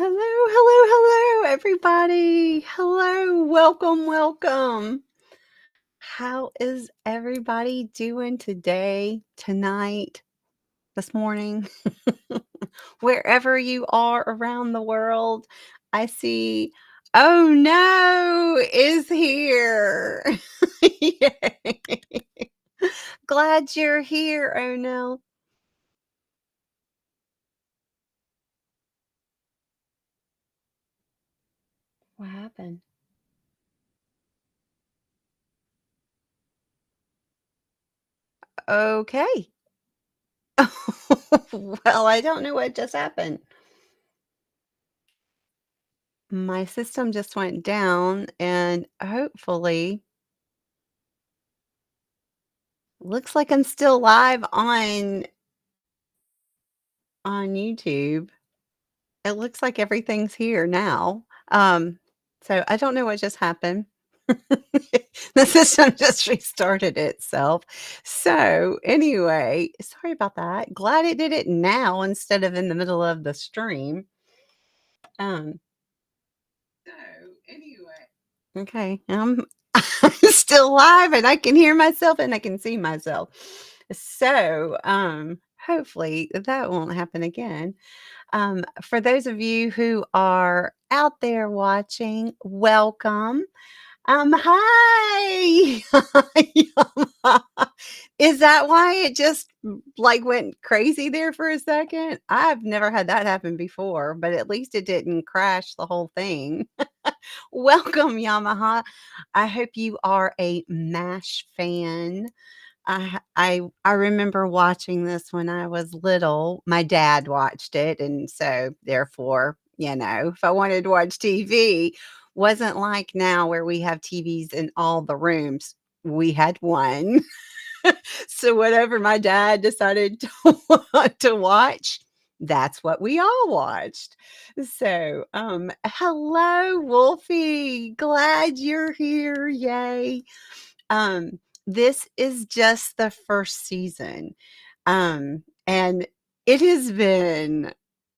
Hello, hello, hello, everybody. Hello, welcome, welcome. How is everybody doing today, tonight, this morning? Wherever you are around the world, I see, oh no, is here. Yay. Glad you're here, oh no. What happened? Okay. Well, I don't know what just happened. My system just went down and hopefully looks like I'm still live on YouTube. It looks like everything's here now. So I don't know what just happened. The system just restarted itself. So anyway, sorry about that. Glad it did it now instead of in the middle of the stream. Um, so anyway. Okay, I'm still live and I can hear myself and I can see myself. So, hopefully that won't happen again. For those of you who are out there watching, welcome. Hi. Is that why it just like went crazy there for a second? I've never had that happen before, but at least it didn't crash the whole thing. Welcome, Yamaha. I hope you are a MASH fan. I remember watching this when I was little. My dad watched it, and so therefore, if I wanted to watch TV, wasn't like now where we have TVs in all the rooms. We had one. So whatever my dad decided to to watch, that's what we all watched. So, hello, Wolfie. Glad you're here. Yay. This is just the first season. And it has been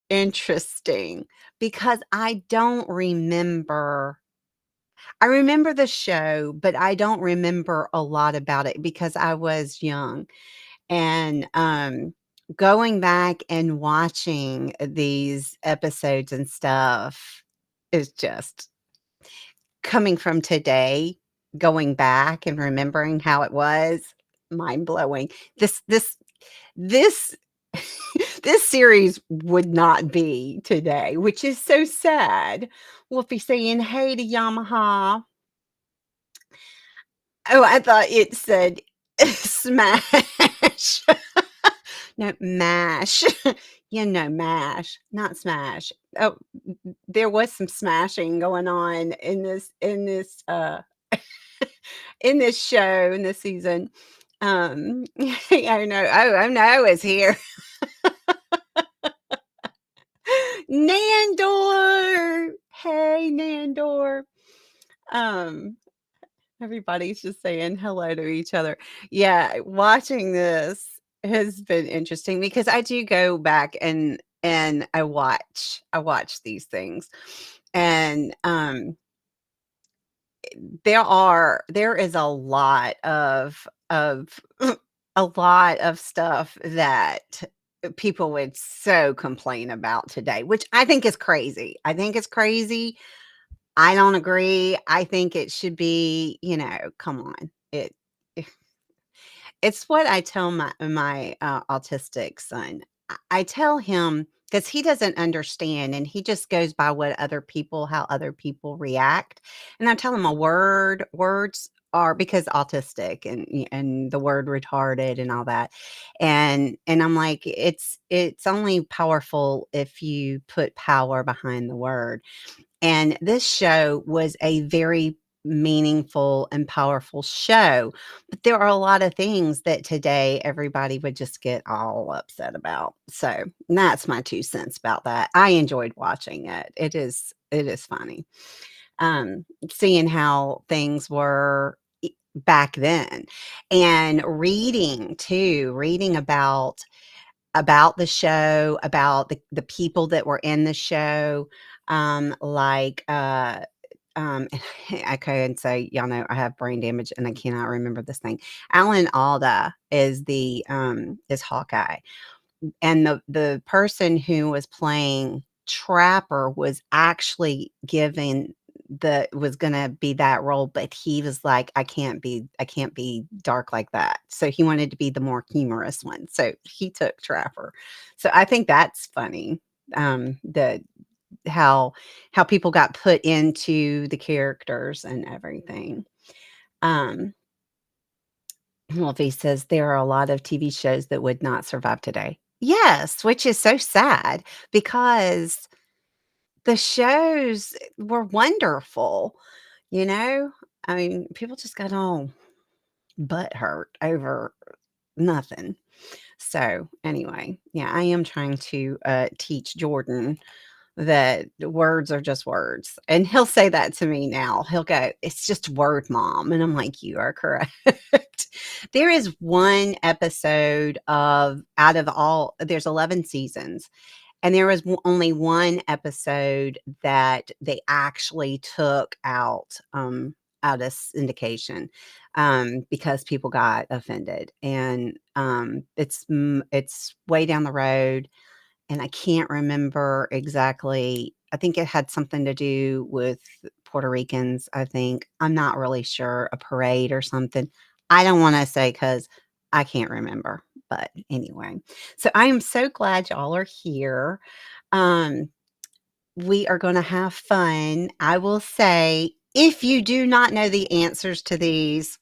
interesting because I remember the show, but I don't remember a lot about it because I was young. And, going back and watching these episodes and stuff is just coming from today, going back and remembering how it was, mind blowing. This this series would not be today, which is so sad. Wolfie saying, "Hey to Yamaha." Oh, I thought it said smash. No, mash. Mash, not smash. Oh, there was some smashing going on in this show, in this season. I know. Oh no, is here. Nandor. Hey, Nandor. Um, Everybody's just saying hello to each other. Yeah, watching this has been interesting because I do go back and I watch these things. And there is a lot of a lot of stuff that people would so complain about today, which I think is crazy. I think it's crazy. I don't agree. I think it should be, come on. It's what I tell my autistic son. I tell him because he doesn't understand and he just goes by what how other people react. And I tell him words are because autistic and the word retarded and all that. And I'm like, it's only powerful if you put power behind the word. And this show was a very meaningful and powerful show. But there are a lot of things that today everybody would just get all upset about. So that's my 2 cents about that. I enjoyed watching it. It is funny. Seeing how things were back then and reading too, reading about about the show, about the people that were in the show, like, I couldn't say, y'all know I have brain damage and I cannot remember this thing. Alan Alda is Hawkeye, and the person who was playing Trapper was actually given was gonna be that role, but he was like, I can't be dark like that." So he wanted to be the more humorous one. So he took Trapper. So I think that's funny. The how people got put into the characters and everything. Um Wolfie says there are a lot of TV shows that would not survive today. Yes, which is so sad because the shows were wonderful, you know? I mean, people just got all butt hurt over nothing. So, anyway, yeah, I am trying to teach Jordan that words are just words. And he'll say that to me now. He'll go, "It's just word, mom." And I'm like, "You are correct." There is one episode of out of all there's 11 seasons, and there was only one episode that they actually took out of syndication, because people got offended. And it's way down the road, and I can't remember exactly. I think it had something to do with Puerto Ricans, I think. I'm not really sure, a parade or something. I don't wanna say because I can't remember, but anyway. So I am so glad y'all are here. Um, we are gonna have fun. I will say, if you do not know the answers to these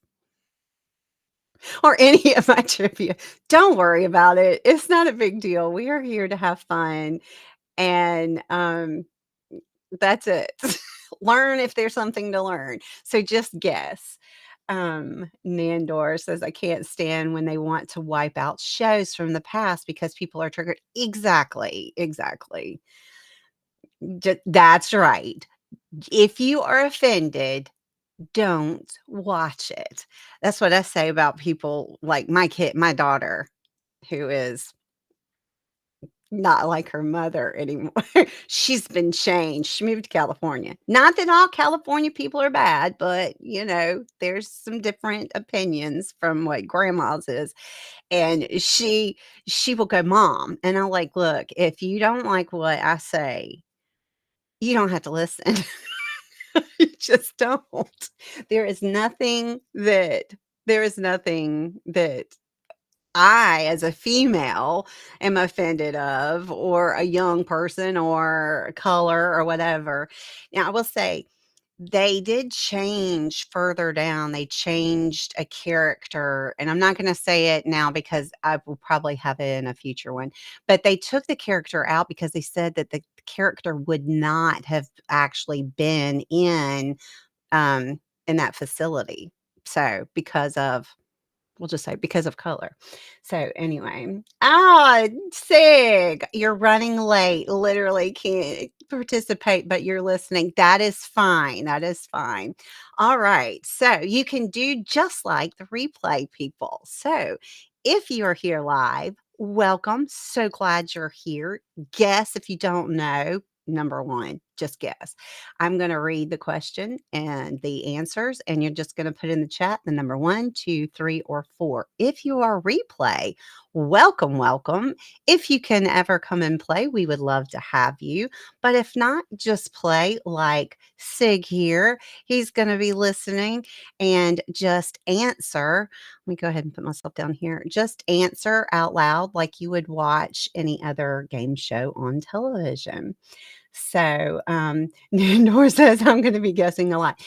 or any of my trivia, don't worry about it. It's not a big deal. We are here to have fun. And, that's it. Learn if there's something to learn. So just guess. Nandor says, "I can't stand when they want to wipe out shows from the past because people are triggered." Exactly, exactly. That's right. If you are offended, don't watch it. That's what I say about people like my daughter, who is not like her mother anymore. She's been changed. She moved to California. Not that all California people are bad, but, there's some different opinions from what grandma's is. And she will go, "Mom," and I'm like, "Look, if you don't like what I say, you don't have to listen." You just don't. There is nothing that there is nothing that I, as a female, am offended of, or a young person, or color, or whatever. Now, I will say they did change further down. They changed a character, and I'm not going to say it now because I will probably have it in a future one. But they took the character out because they said that the character would not have actually been um, in that facility. So, because of we'll just say because of color. So anyway, Sig, you're running late. Literally can't participate, but you're listening. That is fine. That is fine. All right. So you can do just like the replay people. So if you are here live, welcome. So glad you're here. Guess if you don't know. Number one, just guess. I'm going to read the question and the answers, and you're just going to put in the chat the number 1, 2, 3, or 4. If you are replay, welcome, welcome. If you can ever come and play, we would love to have you. But if not, just play like Sig here. He's going to be listening and just answer. Let me go ahead and put myself down here. Just answer out loud like you would watch any other game show on television. So, Nor says, "I'm gonna be guessing a lot."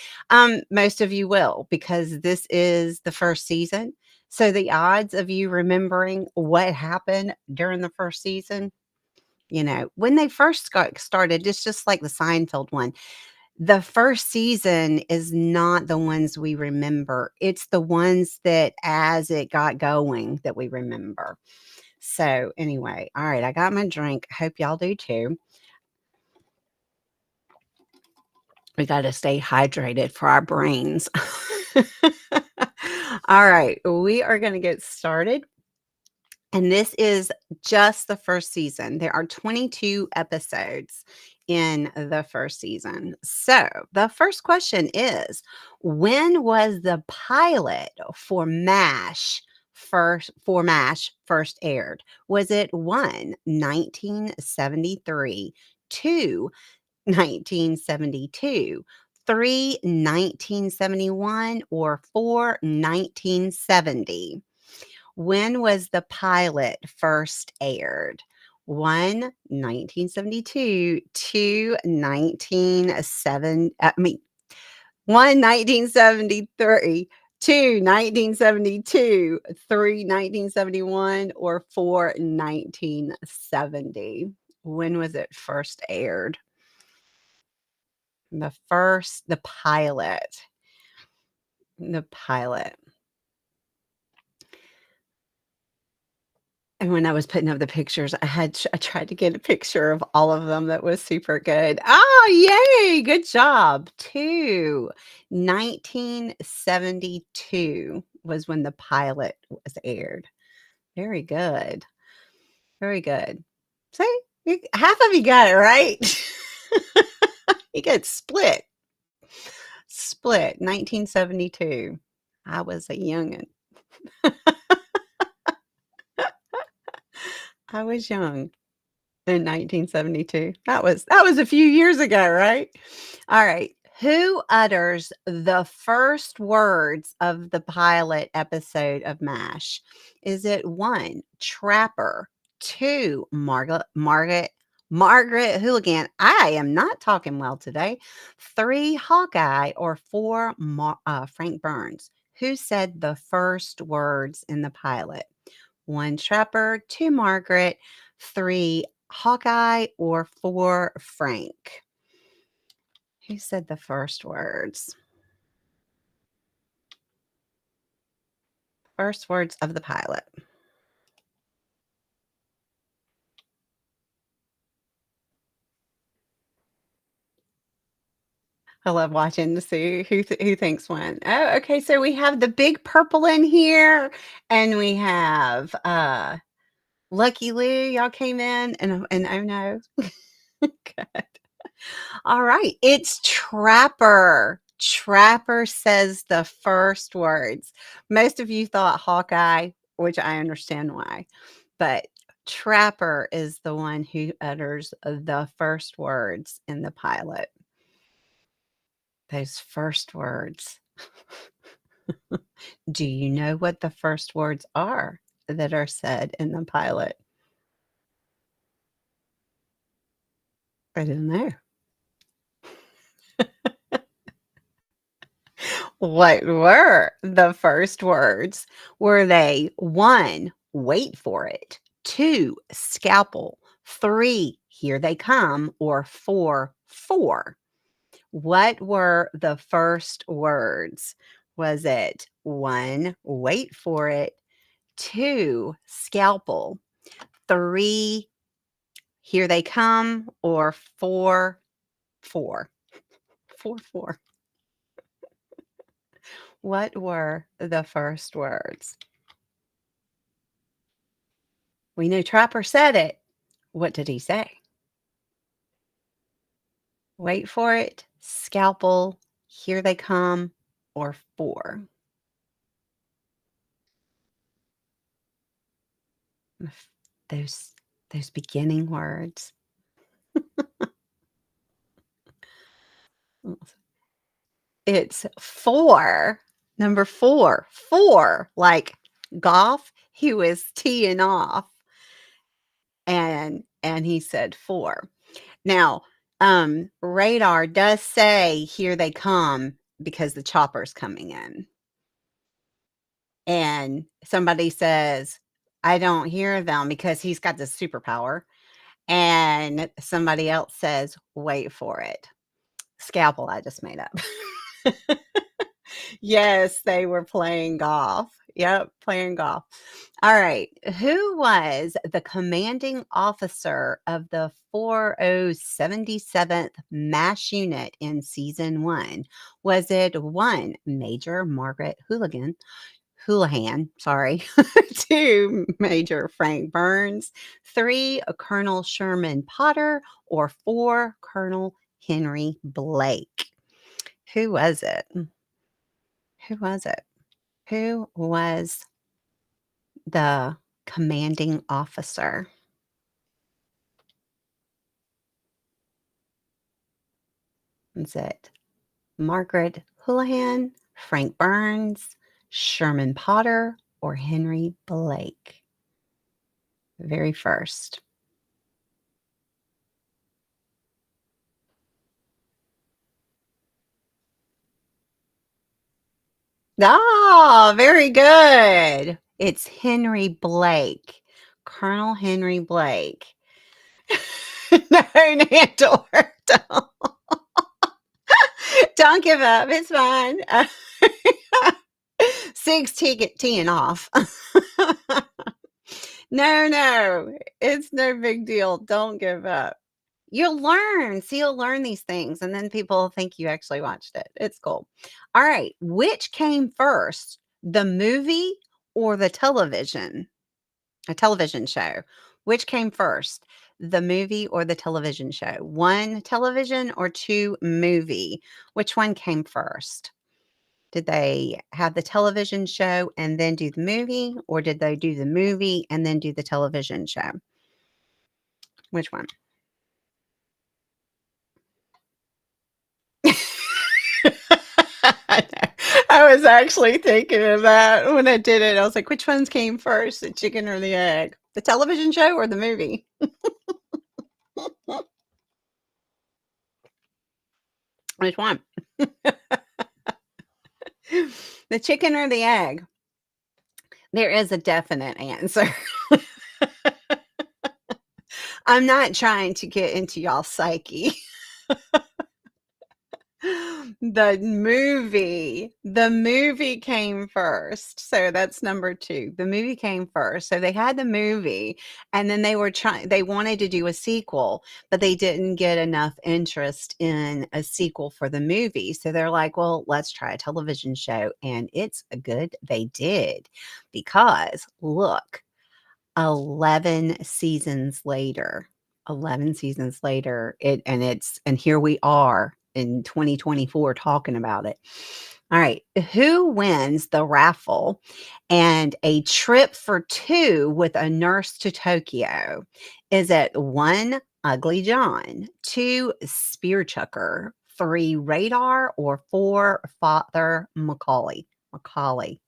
Most of you will, because this is the first season. So the odds of you remembering what happened during the first season, when they first got started, it's just like the Seinfeld one. The first season is not the ones we remember. It's the ones that as it got going that we remember. So anyway, all right, I got my drink. Hope y'all do too. We got to stay hydrated for our brains. All right, we are going to get started. And this is just the first season. There are 22 episodes in the first season. So, the first question is, when was the pilot for MASH first aired? Was it 1, 1973, 2, 1972, 3, 1971, or 4, 1970? When was the pilot first aired? 1, 1972, 2, 1907 I mean, 1, 1973, 2, 1972, 3, 1971, or 4, 1970? When was it first aired? The pilot. The pilot. And when I was putting up the pictures, I tried to get a picture of all of them that was super good. Oh, yay! Good job. 2. 1972 was when the pilot was aired. Very good. Very good. See? Half of you got it right. You got split. Split. 1972. I was a youngin'. I was young. In 1972. That was a few years ago, right? All right. Who utters the first words of the pilot episode of MASH? Is it 1, Trapper, 2, Margaret Hooligan? I am not talking well today. 3, Hawkeye, or 4, Frank Burns? Who said the first words in the pilot? 1, Trapper, 2, Margaret, 3, Hawkeye, or 4, Frank? Who said the first words? First words of the pilot. I love watching to see who thinks when. Oh, okay, so we have the big purple in here, and we have, Lucky Lou, y'all came in, and oh, no. Good. Alright, it's Trapper. Trapper says the first words. Most of you thought Hawkeye, which I understand why, but Trapper is the one who utters the first words in the pilot. Those first words. Do you know what the first words are that are said in the pilot? I don't know. What were the first words? Were they 1, wait for it, 2, scalpel, 3, here they come, or 4, 4? What were the first words? Was it 1, wait for it, 2, scalpel, 3, here they come, or 4, 4? 4, 4. What were the first words? We know Trapper said it. What did he say? Wait for it, scalpel, here they come, or 4? Those those beginning words. It's 4. Number 4. 4, like golf. He was teeing off, and he said 4. Now, radar does say, "Here they come," because the chopper's coming in. And somebody says, "I don't hear them," because he's got this superpower, and somebody else says, "Wait for it." Scalpel, I just made up. Yes, they were playing golf. Yep, playing golf. All right. Who was the commanding officer of the 4077th MASH unit in season 1? Was it 1, Major Margaret Hooligan, Houlihan, sorry. 2, Major Frank Burns. 3, Colonel Sherman Potter. Or 4, Colonel Henry Blake. Who was it? Who was it? Who was the commanding officer? Was it Margaret Houlihan, Frank Burns, Sherman Potter, or Henry Blake? Very first. Ah, very good. It's Henry Blake. Colonel Henry Blake. No, Nandor, don't, don't give up. It's fine. 6 teeing off. No, it's no big deal. Don't give up. You'll learn. See, you'll learn these things, and then people think you actually watched it. It's cool. All right. Which came first, the movie or the television? A television show. Which came first, the movie or the television show? 1 television or 2 movie? Which one came first? Did they have the television show and then do the movie, or did they do the movie and then do the television show? Which one? I know. I was actually thinking of that when I did it. I was like, which ones came first, the chicken or the egg? The television show or the movie? Which one? The chicken or the egg? There is a definite answer. I'm not trying to get into y'all's psyche. The movie came first. So that's number 2. The movie came first. So they had the movie, and then they wanted to do a sequel, but they didn't get enough interest in a sequel for the movie. So they're like, well, let's try a television show. And it's good they did, because look, 11 seasons later. 11 seasons later, and here we are in 2024 talking about it. All right, who wins the raffle and a trip for 2 with a nurse to Tokyo? Is it 1, Ugly John, 2, Spear Chucker, 3, Radar, or 4, Father Macaulay? Macaulay.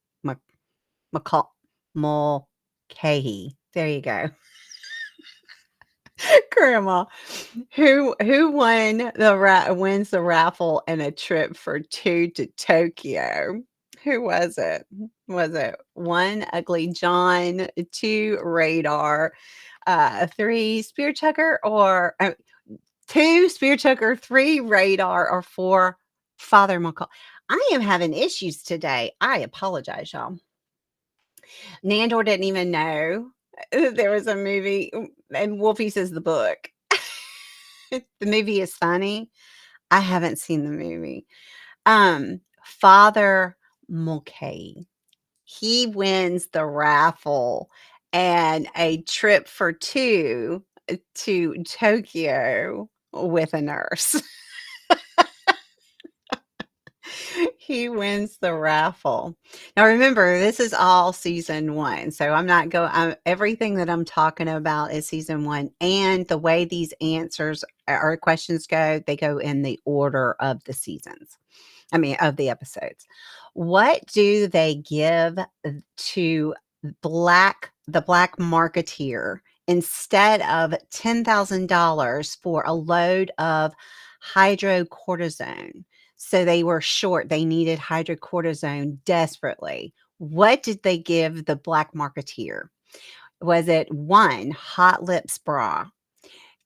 Macaulay. Mulcahy. There you go. Grandma. Who wins the raffle and a trip for 2 to Tokyo? Who was it? Was it 1, Ugly John, 2, Radar, 3, Spear Chucker, or 2, Spear Chucker, 3, Radar, or 4, Father McCall? I am having issues today. I apologize, y'all. Nandor didn't even know there was a movie, and Wolfie says the book. The movie is funny. I haven't seen the movie. Father Mulcahy, he wins the raffle and a trip for 2 to Tokyo with a nurse. He wins the raffle. Now remember, this is all season 1. So everything that I'm talking about is season 1. And the way these answers or questions go, they go in the order of the seasons. Of the episodes. What do they give to the black marketeer instead of $10,000 for a load of hydrocortisone? So they were short. They needed hydrocortisone desperately. What did they give the black marketeer? Was it 1, Hot Lips Bra,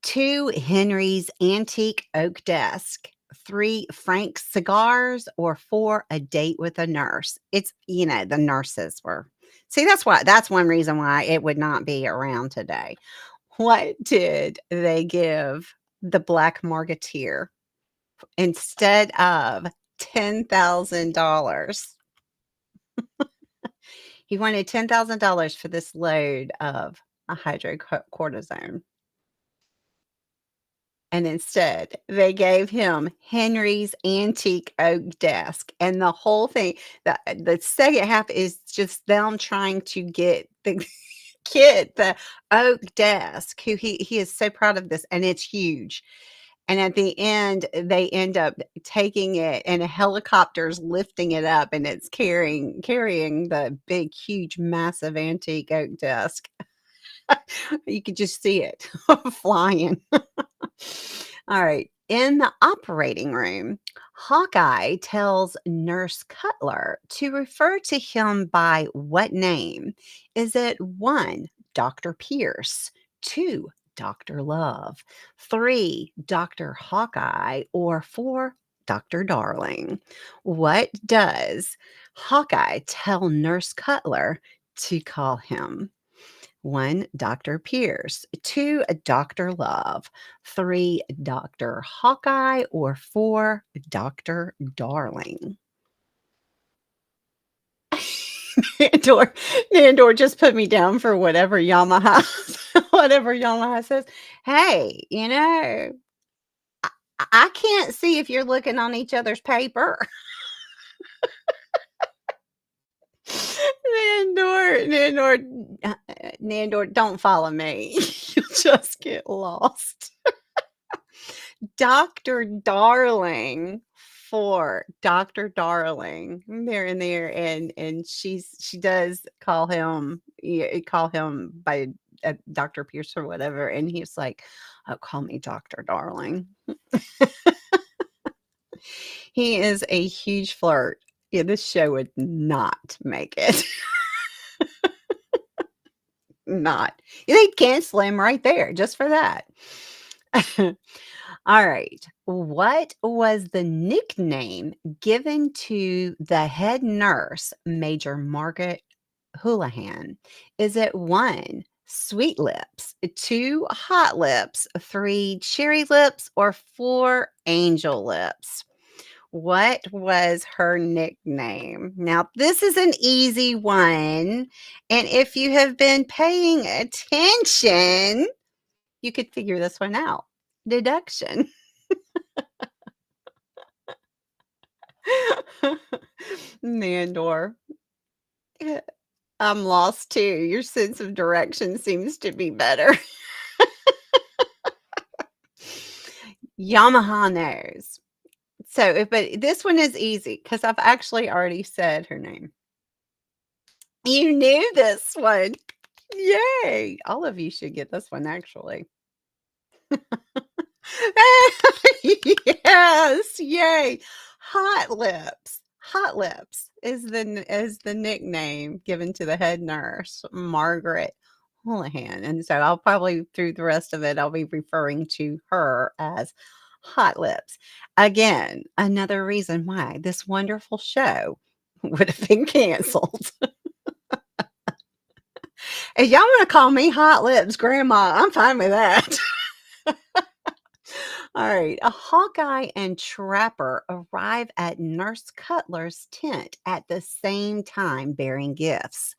2, Henry's Antique Oak Desk, 3, Frank's Cigars, or 4, A Date with a Nurse? It's, the nurses were. See, that's one reason why it would not be around today. What did they give the black marketeer instead of $10,000? He wanted $10,000 for this load of a hydrocortisone. And instead, they gave him Henry's antique oak desk, and the whole thing the second half is just them trying to get the kid the oak desk, who he is so proud of this, and it's huge. And at the end, they end up taking it, and a helicopter's lifting it up, and it's carrying the big, huge, massive antique oak desk. You could just see it flying. All right. In the operating room, Hawkeye tells Nurse Cutler to refer to him by what name? Is it one, Dr. Pierce, two, Dr. Love, three, Dr. Hawkeye, or four, Dr. Darling? What does Hawkeye tell Nurse Cutler to call him? One, Dr. Pierce. Two, Dr. Love. Three, Dr. Hawkeye. Or four, Dr. Darling. Nandor, Nandor just put me down for whatever Yamaha, whatever Yamaha says. Hey, I can't see if you're looking on each other's paper. Nandor, don't follow me. You'll just get lost. Dr. Darling for Dr. Darling. They're in there, and she does call him by Dr. Pierce or whatever, and he's like, "Oh, call me Dr. Darling." He is a huge flirt. Yeah, this show would not make it. Not. They'd cancel him right there just for that. All right. What was the nickname given to the head nurse, Major Margaret Houlihan? Is it one, sweet lips, two, hot lips, three, cherry lips, or four, angel lips? What was her nickname? Now, this is an easy one. And if you have been paying attention, you could figure this one out. Deduction. Nandor. I'm lost too. Your sense of direction seems to be better. Yamaha knows. But this one is easy because I've actually already said her name. You knew this one. Yay. All of you should get this one, actually. Yes, yay. Hot Lips. Hot Lips is the nickname given to the head nurse, Margaret Houlihan. And so I'll probably through the rest of it, I'll be referring to her as Hot Lips. Again, another reason why this wonderful show would have been canceled. If y'all want to call me Hot Lips Grandma, I'm fine with that. All right. A Hawkeye and Trapper arrive at Nurse Cutler's tent at the same time bearing gifts.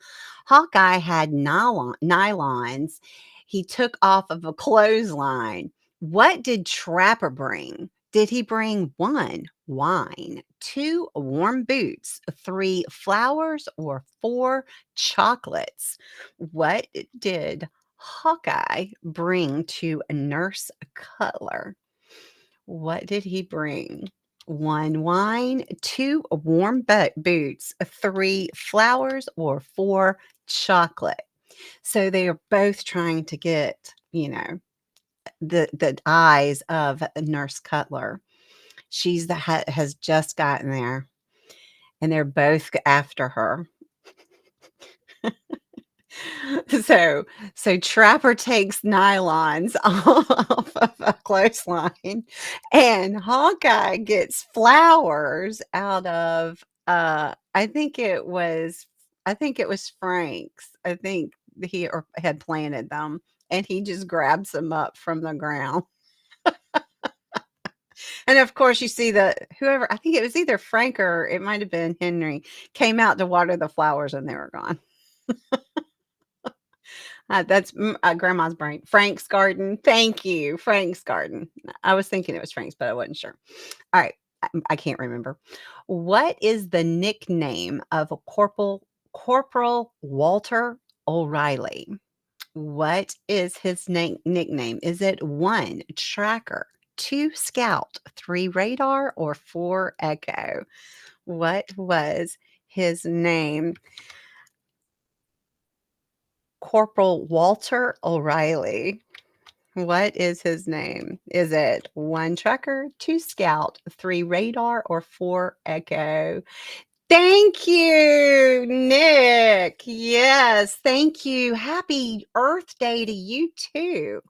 Hawkeye had nylons he took off of a clothesline. What did Trapper bring? Did he bring one, wine, two, warm boots, three, flowers, or four, chocolates? What did Hawkeye bring to Nurse Cutler? What did he bring? One, wine, two, warm boots, three, flowers, or four, chocolate. So they are both trying to get, the eyes of Nurse Cutler. She's has just gotten there, and they're both after her. So Trapper takes nylons off of a clothesline, and Hawkeye gets flowers out of I think it was Frank's. I think he had planted them, and he just grabs them up from the ground. And of course, you see whoever, I think it was either Frank or it might have been Henry, came out to water the flowers, and they were gone. Grandma's brain. Frank's garden. Thank you, Frank's garden. I was thinking it was Frank's, but I wasn't sure. All right, I can't remember. What is the nickname of a Corporal Walter O'Reilly? What is his nickname? Is it 1, tracker, 2, scout, 3, radar, or 4, echo? What was his name? Corporal Walter O'Reilly. What is his name? Is it 1, tracker, 2, scout, 3, radar, or 4, echo? Thank you, Nick. Yes, thank you. Happy Earth Day to you too.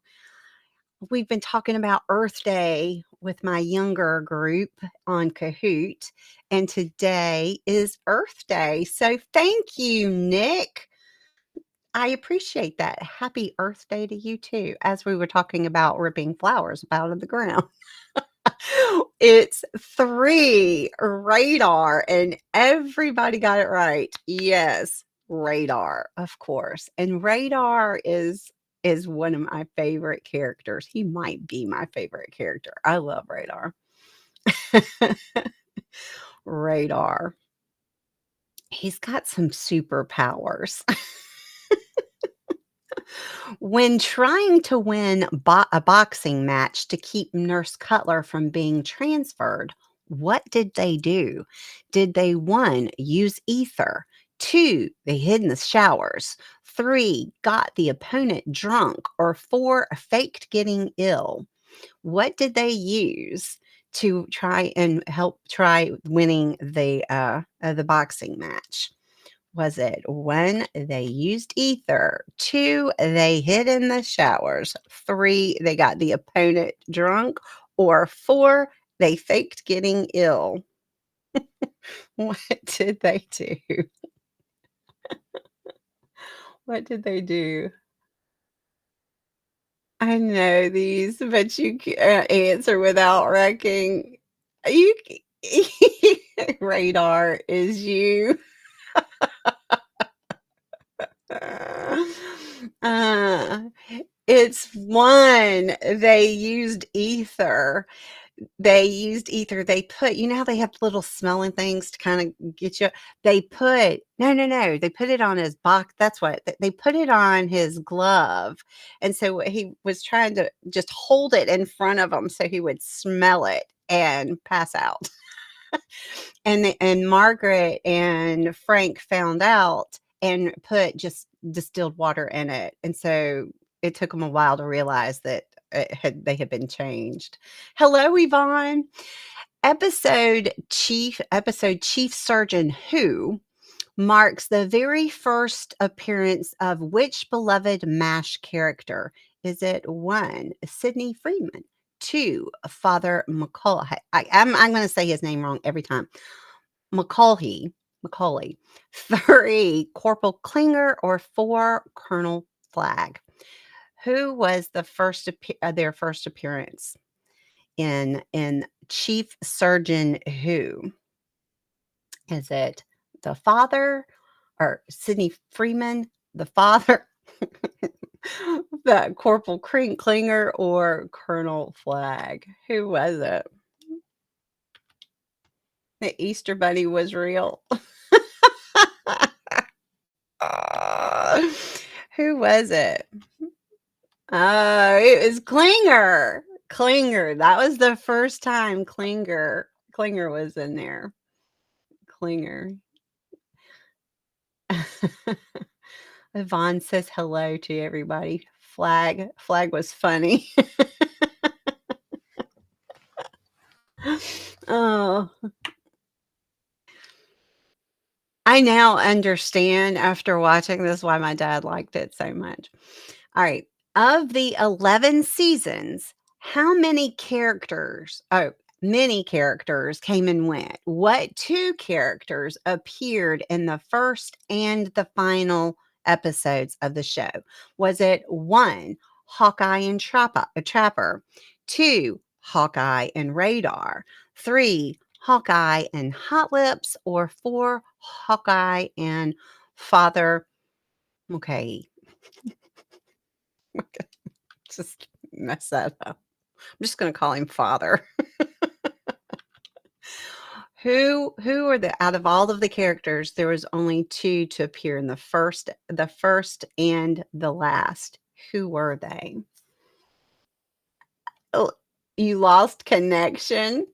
We've been talking about Earth Day with my younger group on Kahoot, and today is Earth Day. So thank you, Nick. I appreciate that. Happy Earth Day to you too, as we were talking about ripping flowers up out of the ground. It's 3, radar, and everybody got it right. Yes, radar, of course. And radar is one of my favorite characters. He might be my favorite character. I love radar. Radar. He's got some superpowers. When trying to win a boxing match to keep Nurse Cutler from being transferred, what did they do? Did they 1, use ether, 2, they hid in the showers, 3, got the opponent drunk, or 4, faked getting ill? What did they use to try and help try winning the boxing match? Was it 1, they used ether, 2, they hid in the showers, 3, they got the opponent drunk, or 4, they faked getting ill? What did they do? What did they do? I know these, but you can't answer without wrecking. You radar is you. Uh, it's 1, they used ether. They used ether. They put how they have little smelling things to kinda get you. They put no, they put it on his box. That's what they put it on his glove, and so he was trying to just hold it in front of him so he would smell it and pass out. And Margaret and Frank found out and put just distilled water in it, and so it took them a while to realize that they had been changed. Hello, Yvonne. Episode Chief Surgeon Who marks the very first appearance of which beloved MASH character? Is it 1, Sidney Freeman, 2, Father McCullough? I'm going to say his name wrong every time. Macaulay. 3, Corporal Klinger, or 4, Colonel Flagg? Who was their first appearance in Chief Surgeon Who? Is it the father or Sidney Freeman, the father, the Corporal Klinger, or Colonel Flagg? Who was it? The Easter Bunny was real. Ah, who was it? Oh, it was Klinger. Klinger. That was the first time Klinger was in there. Klinger. Yvonne says hello to everybody. Flag was funny. Oh, I now understand after watching this why my dad liked it so much. All right. Of the 11 seasons, how many characters many characters came and went? What 2 characters appeared in the first and the final episodes of the show? Was it 1, Hawkeye and Trapper, 2, Hawkeye and Radar, 3, Hawkeye and Hot Lips, or 4, Hawkeye and Father Okay. Just mess that up. I'm just gonna call him Father. Who are the out of all of the characters, there was only 2 to appear in the first and the last. Who were they? Oh, you lost connection?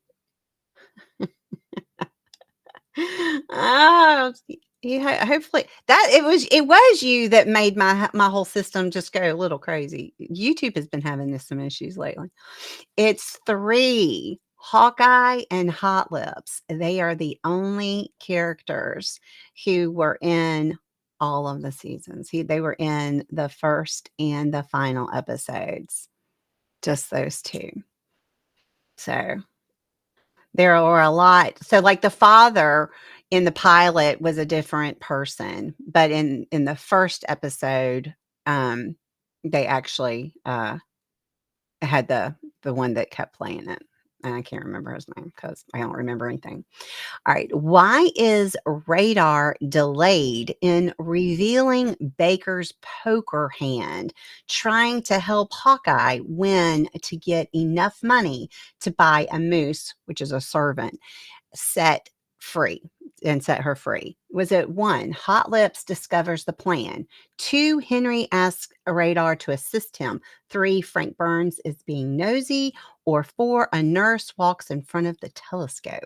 Oh, yeah, hopefully that it was you that made my whole system just go a little crazy. YouTube has been having some issues lately. It's 3, Hawkeye and Hot Lips. They are the only characters who were in all of the seasons. They were in the first and the final episodes. Just those 2. So, there were a lot. So, like, the father in the pilot was a different person, but in the first episode, um, they actually, had the one that kept playing it, and I can't remember his name because I don't remember anything. Alright, why is radar delayed in revealing Baker's poker hand, trying to help Hawkeye win to get enough money to buy a moose, which is a servant, set free set her free? Was it 1, Hot Lips discovers the plan, 2, Henry asks a radar to assist him, 3, Frank Burns is being nosy, or 4, a nurse walks in front of the telescope?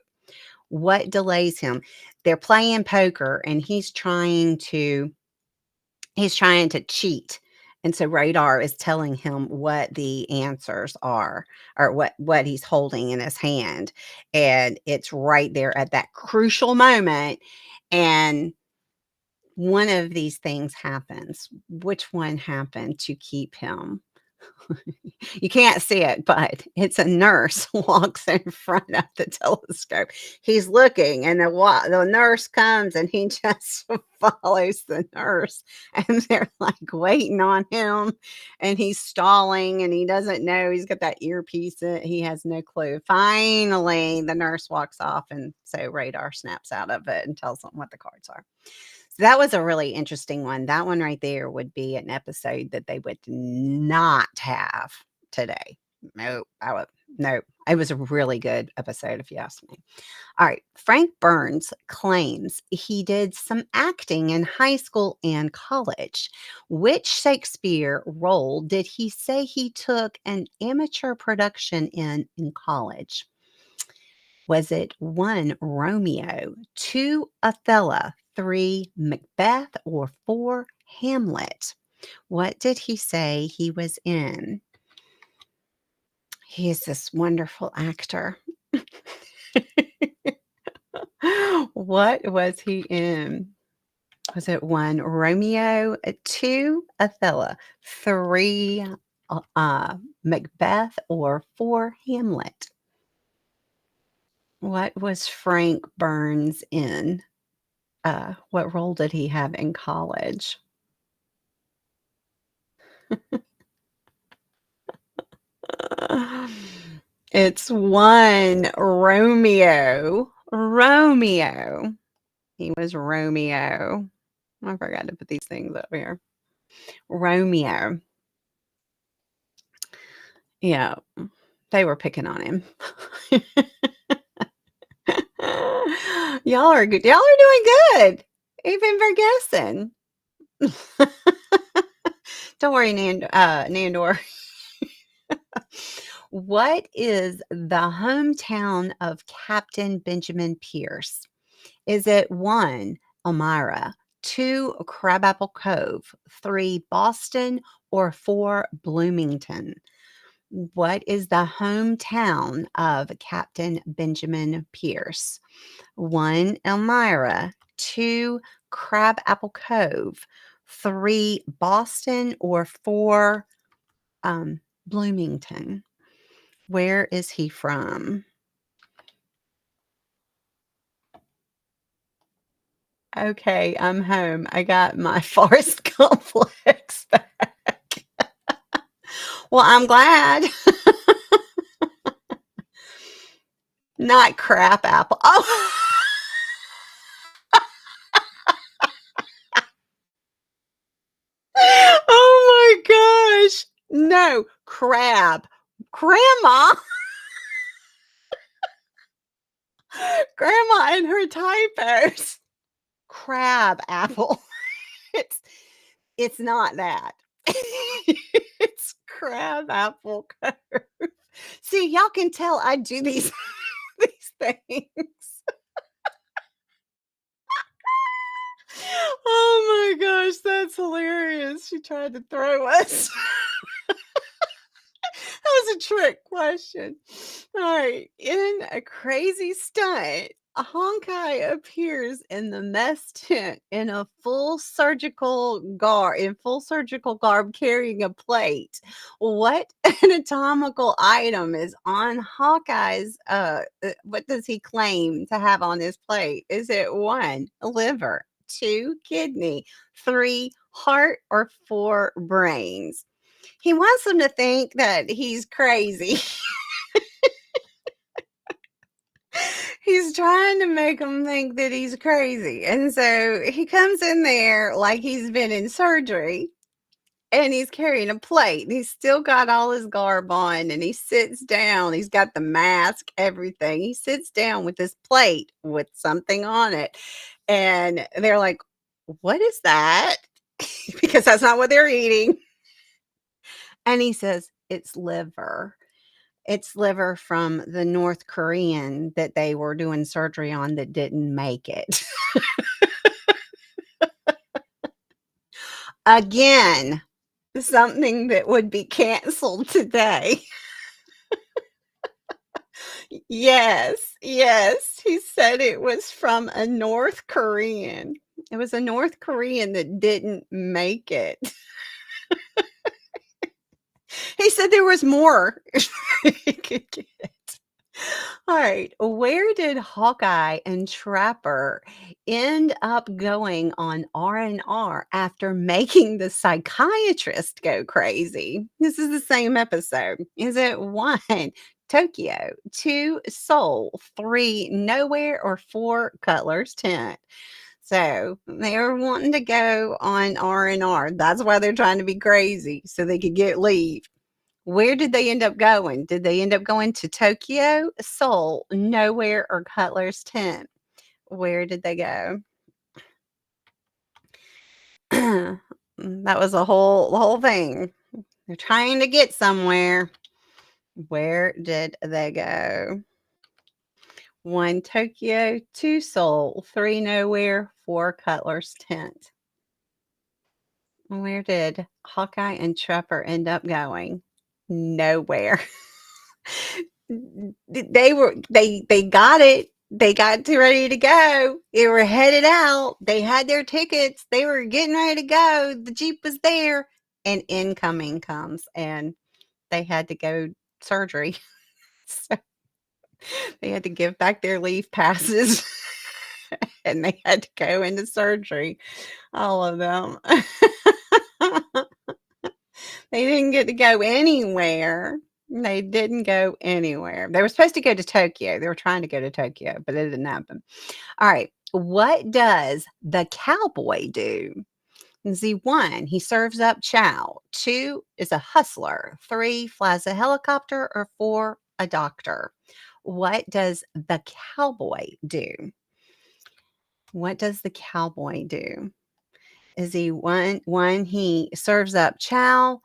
What delays him? They're playing poker and he's trying to cheat. And so radar is telling him what the answers are or what he's holding in his hand. And it's right there at that crucial moment. And one of these things happens. Which one happened to keep him? You can't see it, but it's a nurse walks in front of the telescope. He's looking, and the nurse comes, and he just follows the nurse, and they're like waiting on him, and he's stalling, and he doesn't know he's got that earpiece. He has no clue. Finally, the nurse walks off, and so radar snaps out of it and tells him what the cards are. So that was a really interesting one. That one right there would be an episode that they would not have today. Nope. Nope. It was a really good episode, if you ask me. All right. Frank Burns claims he did some acting in high school and college. Which Shakespeare role did he say he took an amateur production in college? Was it 1, Romeo, 2, Othello, 3, Macbeth, or 4, Hamlet? What did he say he was in? He is this wonderful actor. What was he in? Was it 1, Romeo, 2, Othello, 3, Macbeth, or 4, Hamlet? What was Frank Burns in? What role did he have in college? It's 1, Romeo. Romeo. He was Romeo. I forgot to put these things up here. Romeo. Yeah, they were picking on him. Y'all are good. Y'all are doing good, even for guessing. Don't worry, Nandor. What is the hometown of Captain Benjamin Pierce? Is it 1, Elmira, 2, Crabapple Cove, 3, Boston, or 4, Bloomington? What is the hometown of Captain Benjamin Pierce? 1, Elmira, 2, Crabapple Cove, 3, Boston, or 4, Bloomington? Where is he from? Okay, I'm home. I got my Forest complex back. Well, I'm glad. Not crap apple. Oh, No, crab. Grandma, grandma and her typos. Crab apple. It's it's not that. It's crab apple curve. See, y'all can tell I do these these things. Oh my gosh, that's hilarious. She tried to throw us. That was a trick question. All right. In a crazy stunt, a honkai appears in the mess tent in a full surgical garb carrying a plate. What anatomical item is on Hawkeye's what does he claim to have on his plate? Is it one, liver, two, kidney, three, heart, or four, brains? He wants them to think that he's crazy. He's trying to make them think that he's crazy. And so he comes in there like he's been in surgery and he's carrying a plate. He's still got all his garb on and he sits down. He's got the mask, everything. He sits down with his plate with something on it. And they're like, "What is that?" Because that's not what they're eating. And he says, "It's liver." It's liver from the North Korean that they were doing surgery on that didn't make it. Again, something that would be canceled today. Yes, yes, he said it was from a North Korean. It was a North Korean that didn't make it. He said there was more he could get. All right. Where did Hawkeye and Trapper end up going on R&R after making the psychiatrist go crazy? This is the same episode. Is it one, Tokyo, two, Seoul, three, nowhere, or four, Cutler's tent? So they were wanting to go on R&R. That's why they're trying to be crazy so they could get leave. Where did they end up going? Did they end up going to Tokyo, Seoul, nowhere, or Cutler's tent? Where did they go? That was the whole thing. They're trying to get somewhere. Where did they go? One, Tokyo, two, Seoul, three, nowhere, four, Cutler's tent. Where did Hawkeye and Trapper end up going? Nowhere. They got it. They got to ready to go. They were headed out. They had their tickets. They were getting ready to go. The Jeep was there, and incoming comes, and they had to go surgery. So they had to give back their leave passes, and they had to go into surgery. All of them. They didn't get to go anywhere. They didn't go anywhere. They were supposed to go to Tokyo. They were trying to go to Tokyo, but it didn't happen. All right. What does the cowboy do? Z one, he serves up chow. Two is a hustler. Three, flies a helicopter. Or four, a doctor. What does the cowboy do? What does the cowboy do? Is he one, he serves up chow.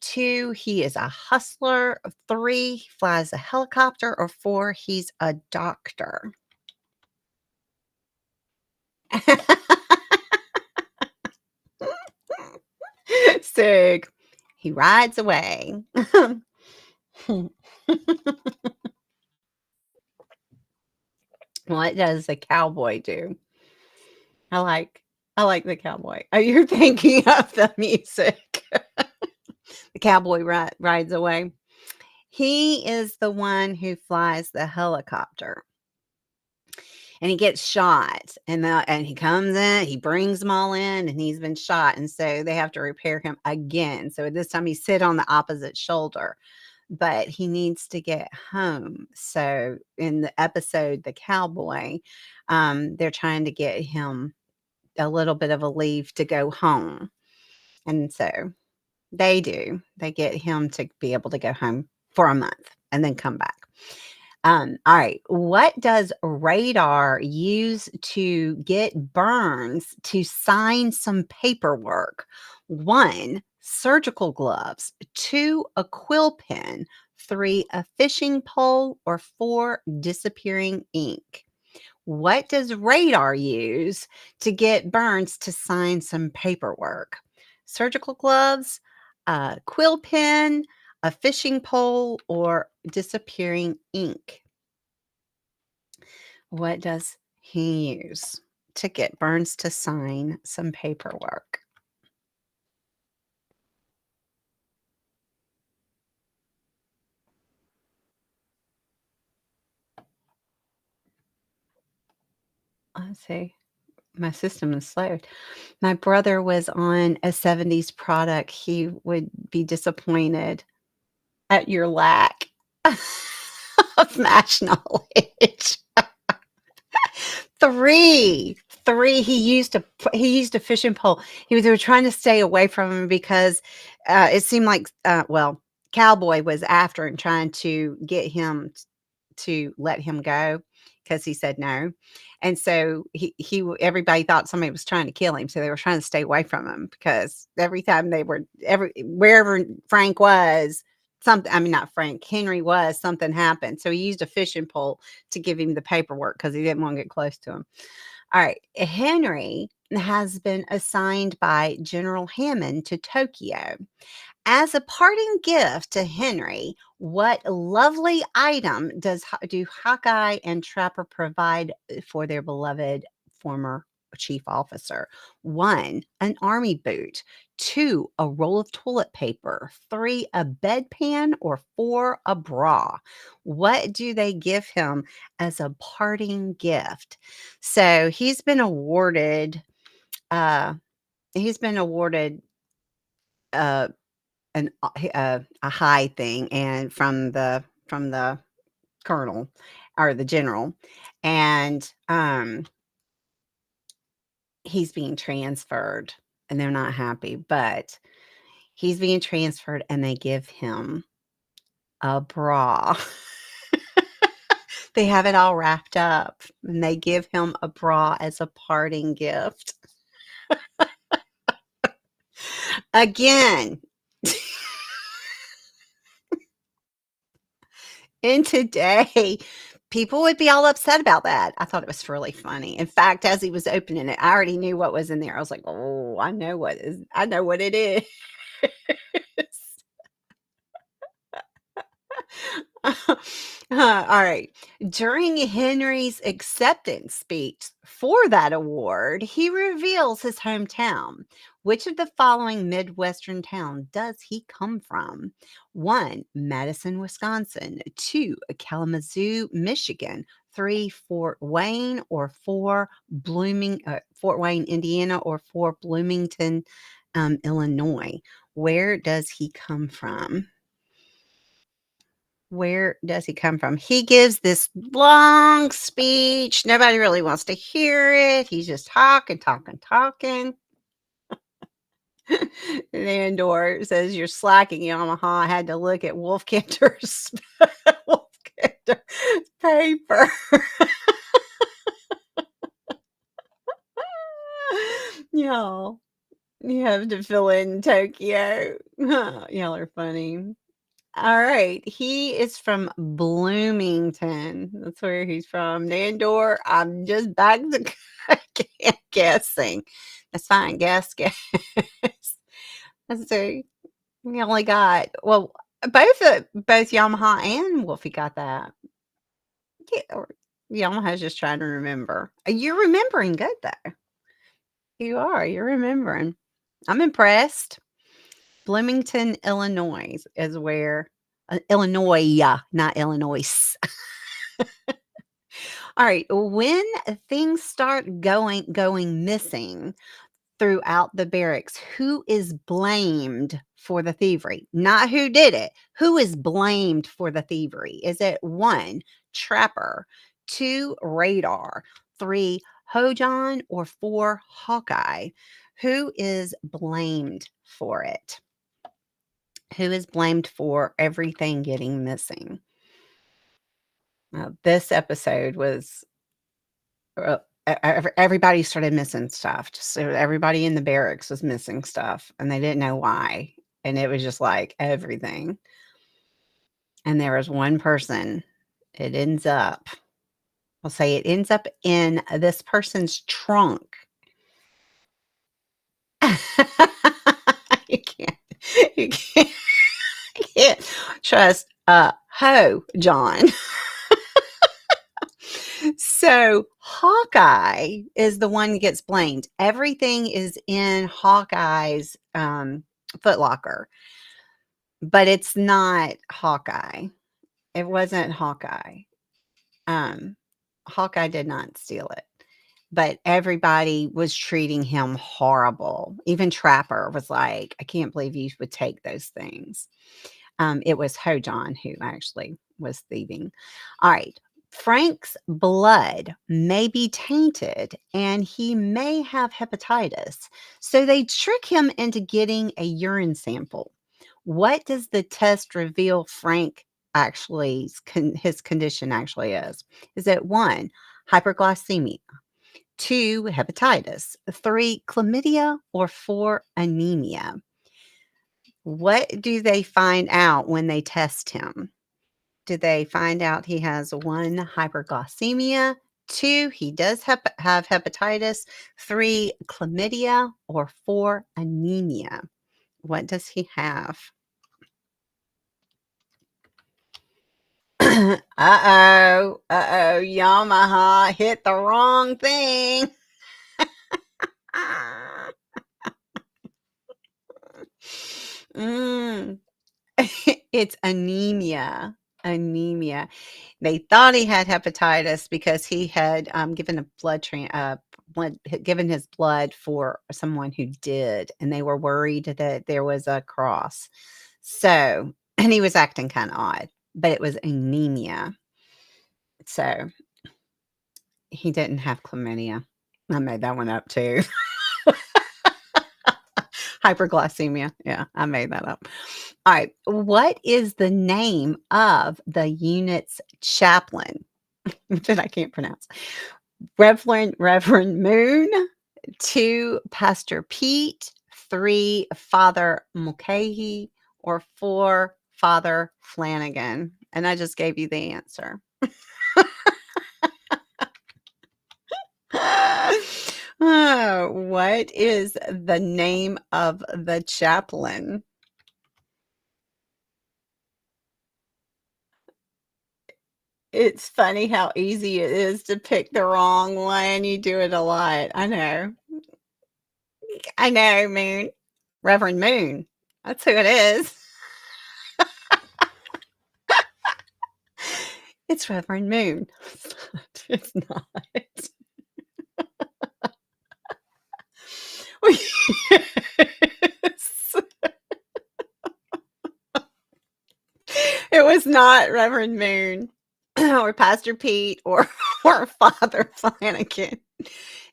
Two, he is a hustler. Three, he flies a helicopter. Or four, he's a doctor. Sig. He rides away. What does the cowboy do? I like I like the cowboy. Oh, you're thinking of the music. The cowboy rides away. He is the one who flies the helicopter. And he gets shot, and he comes in, he brings them all in, and he's been shot, and so they have to repair him again. So this time he's sit on the opposite shoulder, but he needs to get home. So in the episode, The Cowboy, they're trying to get him a little bit of a leave to go home. And so They do. They get him to be able to go home for a month and then come back. All right. What does radar use to get Burns to sign some paperwork? One, surgical gloves. Two, a quill pen. Three, a fishing pole. Or four, disappearing ink. What does radar use to get Burns to sign some paperwork? Surgical gloves, a quill pen, a fishing pole, or disappearing ink? What does he use to get Burns to sign some paperwork? Let's see. My system is slow. My brother was on a 70s product. He would be disappointed at your lack of match knowledge. 3. 3, he used a fishing pole. They were trying to stay away from him because, it seemed like, well, Cowboy was after him trying to get him to let him go because he said no. And so everybody thought somebody was trying to kill him, so they were trying to stay away from him because every time wherever Frank was, something, I mean, not Frank, Henry was, something happened. So he used a fishing pole to give him the paperwork because he didn't want to get close to him. All right. Henry has been assigned by General Hammond to Tokyo. As a parting gift to Henry, what lovely item do Hawkeye and Trapper provide for their beloved former chief officer? 1, an army boot. 2, a roll of toilet paper. 3, a bedpan. Or 4, a bra. What do they give him as a parting gift? So uh, he's been awarded uh, a high thing and from the colonel or the general, and he's being transferred, and they're not happy, but he's being transferred and they give him a bra. They have it all wrapped up and they give him a bra as a parting gift. Again, in today, people would be all upset about that. I thought it was really funny. In fact, as he was opening it, I already knew what was in there. I was like, "Oh, I know what it is." All right. During Henry's acceptance speech for that award, he reveals his hometown. Which of the following Midwestern town does he come from? 1, Madison, Wisconsin. 2, Kalamazoo, Michigan. 3, Fort Wayne. Or 4, Fort Wayne, Indiana. Or 4, Bloomington, Illinois. Where does he come from? Where does he come from? He gives this long speech. Nobody really wants to hear it. He's just talking, talking, talking. Landor says, "You're slacking, Yamaha. I had to look at Wolfkinder's Wolfkinder's paper." Y'all, you have to fill in Tokyo. Y'all are funny. All right. He is from Bloomington. That's where he's from. Nandor, I'm just back to guessing. That's fine. Guess. Let's see. We only got, well, both Yamaha and Wolfie got that. Yeah, Yamaha's just trying to remember. You're remembering good though. You are. You're remembering. I'm impressed. Bloomington, Illinois is where Illinois, yeah, not Illinois. All right, when things start going missing throughout the barracks, who is blamed for the thievery? Not who did it. Who is blamed for the thievery? Is it 1, Trapper, 2, Radar, 3, Hojon, or 4, Hawkeye? Who is blamed for it? Who is blamed for everything getting missing? Now, this episode was uh, everybody started missing stuff. Just so everybody in the barracks was missing stuff, and they didn't know why. And it was just like everything. And there was one person. It ends up. I'll say it ends up in this person's trunk. you can't. You can't. You can't trust John. So Hawkeye is the one that gets blamed. Everything is in Hawkeye's footlocker, but it's not Hawkeye. It wasn't Hawkeye. Um, Hawkeye did not steal it, but everybody was treating him horrible. Even Trapper was like, "I can't believe you would take those things." It was Hojon who actually was thieving. All right. Frank's blood may be tainted and he may have hepatitis. So they trick him into getting a urine sample. What does the test reveal Frank actually, his condition actually is? Is it one, hyperglycemia, two, hepatitis, three, chlamydia, or four, anemia? What do they find out when they test him? Do they find out he has one, hyperglycemia, two, he does have hepatitis, three, chlamydia, or four, anemia? What does he have? Uh-oh. Uh-oh. Yamaha hit the wrong thing. Mm. It's anemia. Anemia. They thought he had hepatitis because he had given a given his blood for someone who did, and they were worried that there was a cross. So, and he was acting kind of odd, but it was anemia. So he didn't have chlamydia. I made that one up too. Hyperglycemia. Yeah, I made that up. All right. What is the name of the unit's chaplain that I can't pronounce? Reverend Moon, two, Pastor Pete, three, Father Mulcahy, or four, Father Flanagan. And I just gave you the answer. Oh, what is the name of the chaplain? It's funny how easy it is to pick the wrong one. You do it a lot. I know. I know, Moon. Reverend Moon. That's who it is. It's Reverend Moon. It's not. Yes. It was not Reverend Moon or Pastor Pete or Father Flanagan.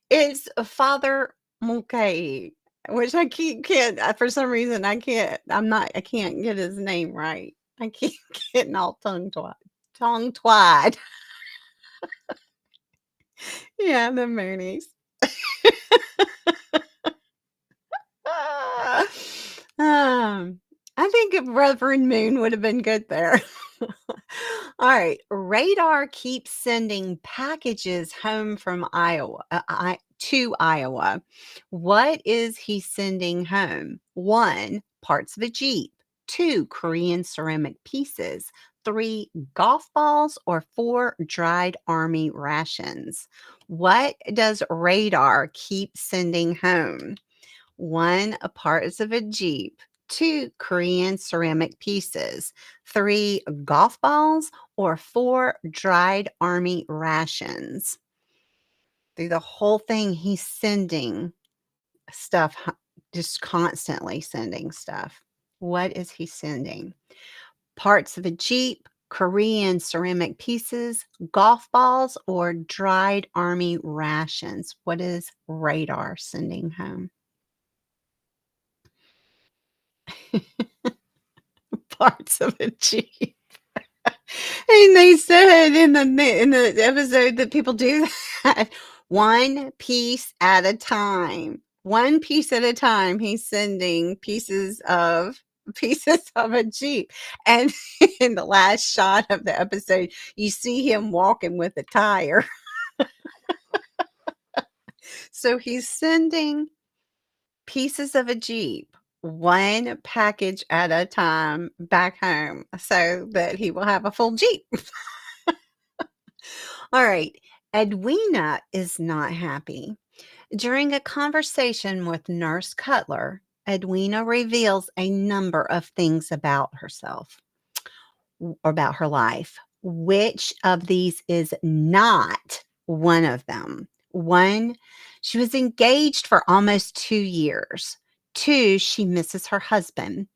It's Father Mulcahy, which I can't for some reason I can't get his name right. I keep getting all tongue tied. Yeah, the Moonies. um, I think Reverend Moon would have been good there. All right. Radar keeps sending packages home from Iowa to Iowa. What is he sending home? One, parts of a Jeep. Two, Korean ceramic pieces. Three, golf balls. Or four, dried army rations. What does radar keep sending home? One, parts of a Jeep. Two, Korean ceramic pieces. Three, golf balls. Or four, dried army rations. Through the whole thing, he's sending stuff, just constantly sending stuff. What is he sending? Parts of a Jeep, Korean ceramic pieces, golf balls, or dried army rations? What is radar sending home? parts of a Jeep. And they said in the episode that people do that one piece at a time. One piece at a time. He's sending pieces of a Jeep. And in the last shot of the episode, you see him walking with a tire. So he's sending pieces of a Jeep, one package at a time back home so that he will have a full Jeep. All right. Edwina is not happy. During a conversation with Nurse Cutler, Edwina reveals a number of things about herself, about her life. Which of these is not one of them? One, she was engaged for almost 2 years. Two, she misses her husband.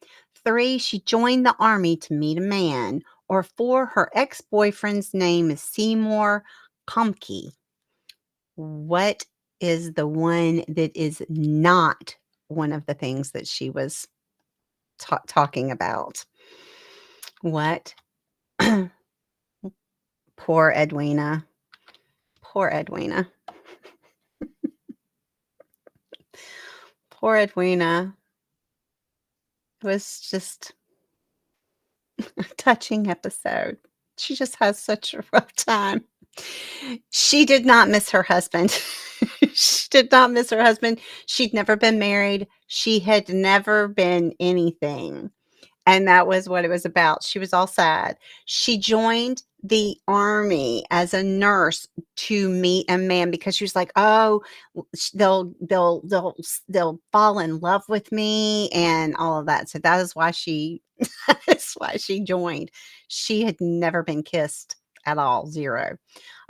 Three, she joined the army to meet a man. Or four, her ex boyfriend's name is Seymour Comke. What is the one that is not one of the things that she was talking about? What? Poor Edwina. Poor Edwina. Poor Edwina. It was just a touching episode. She just has such a rough time. She did not miss her husband. She did not miss her husband. She'd never been married. She had never been anything. And that was what it was about. She was all sad. She joined the army as a nurse to meet a man because she was like, "Oh, they'll fall in love with me and all of that." So that is why that's why she joined. She had never been kissed at all. Zero.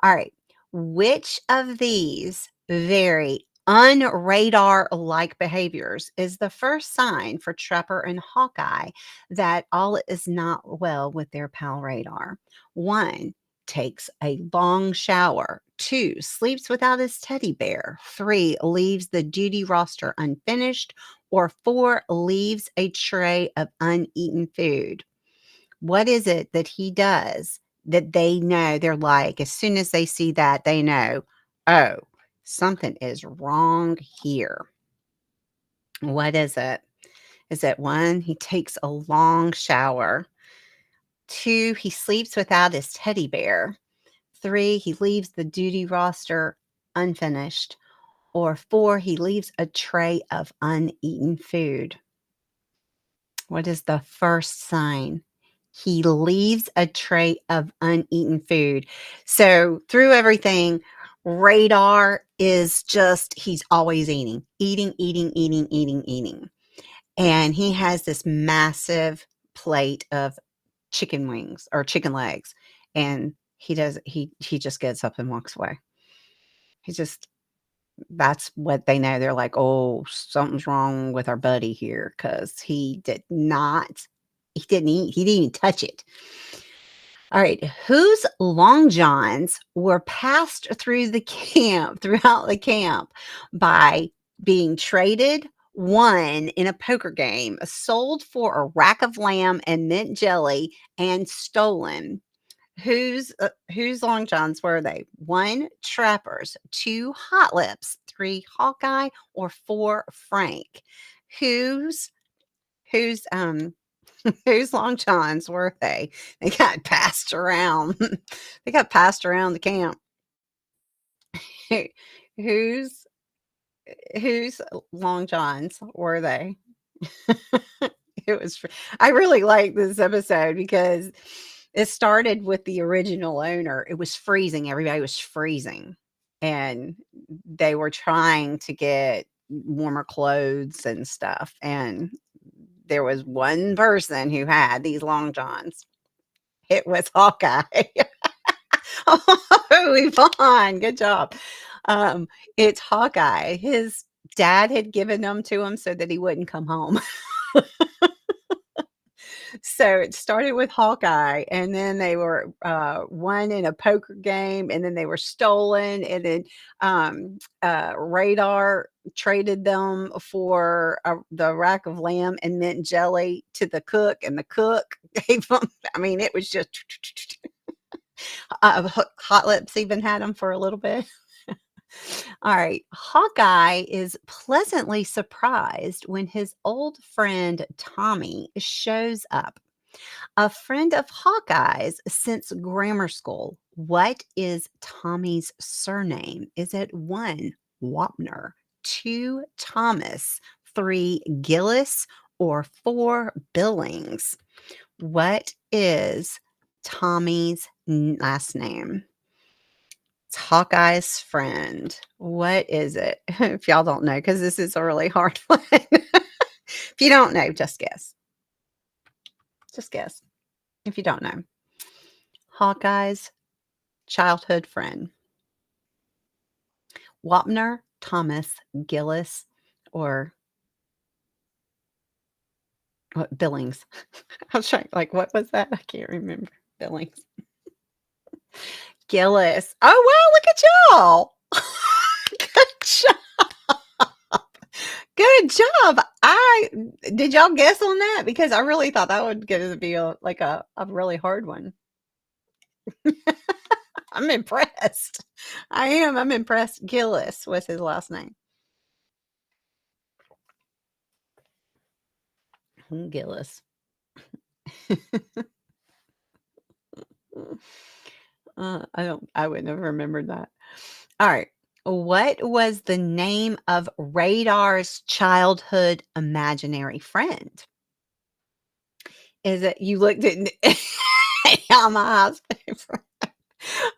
All right. Which of these very unradar like behaviors is the first sign for Trapper and Hawkeye that all is not well with their pal Radar? One, takes a long shower. Two, sleeps without his teddy bear. Three, leaves the duty roster unfinished. Or four, leaves a tray of uneaten food. What is it that he does that they know? They're like, as soon as they see that, they know, oh, something is wrong here. What is it? Is it one, he takes a long shower? Two, he sleeps without his teddy bear. Three, he leaves the duty roster unfinished. Or four, he leaves a tray of uneaten food. What is the first sign? He leaves a tray of uneaten food. So through everything, Radar is just, he's always eating, eating, eating, eating, eating, eating. And he has this massive plate of chicken wings or chicken legs. And he just gets up and walks away. He just, that's what they know. They're like, oh, something's wrong with our buddy here because he didn't eat, he didn't even touch it. All right, whose long johns were passed throughout the camp by being traded, won in a poker game, sold for a rack of lamb and mint jelly, and stolen? Whose long johns were they? One, Trappers. Two, Hot Lips. Three, Hawkeye. Or four, Frank. Whose whose whose long johns were they? They got passed around. They got passed around the camp. whose whose long johns were they? It was. I really like this episode because it started with the original owner. It was freezing. Everybody was freezing, and they were trying to get warmer clothes and stuff. And there was one person who had these long johns. It was Hawkeye. Oh, Yvonne, good job. It's Hawkeye. His dad had given them to him so that he wouldn't come home. So it started with Hawkeye, and then they were won in a poker game, and then they were stolen, and then Radar traded them for the rack of lamb and mint jelly to the cook, and the cook gave them. I mean, it was just Hot Lips even had them for a little bit. All right. Hawkeye is pleasantly surprised when his old friend Tommy shows up. A friend of Hawkeye's since grammar school. What is Tommy's surname? Is it one, Wapner, two, Thomas, three, Gillis, or four, Billings? What is Tommy's last name? It's Hawkeye's friend. What is it? If y'all don't know, because this is a really hard one. If you don't know, just guess. Just guess. If you don't know. Hawkeye's childhood friend. Wapner, Thomas, Gillis, or what, Billings. I was trying, like, what was that? I can't remember. Billings. Gillis. Oh, wow, look at y'all. Good job. Good job. Did y'all guess on that? Because I really thought that would get to be a really hard one. I'm impressed. I am. I'm impressed. Gillis was his last name. Gillis. I wouldn't have remembered that. All right. What was the name of Radar's childhood imaginary friend? Is it you looked at Yamaha's paper?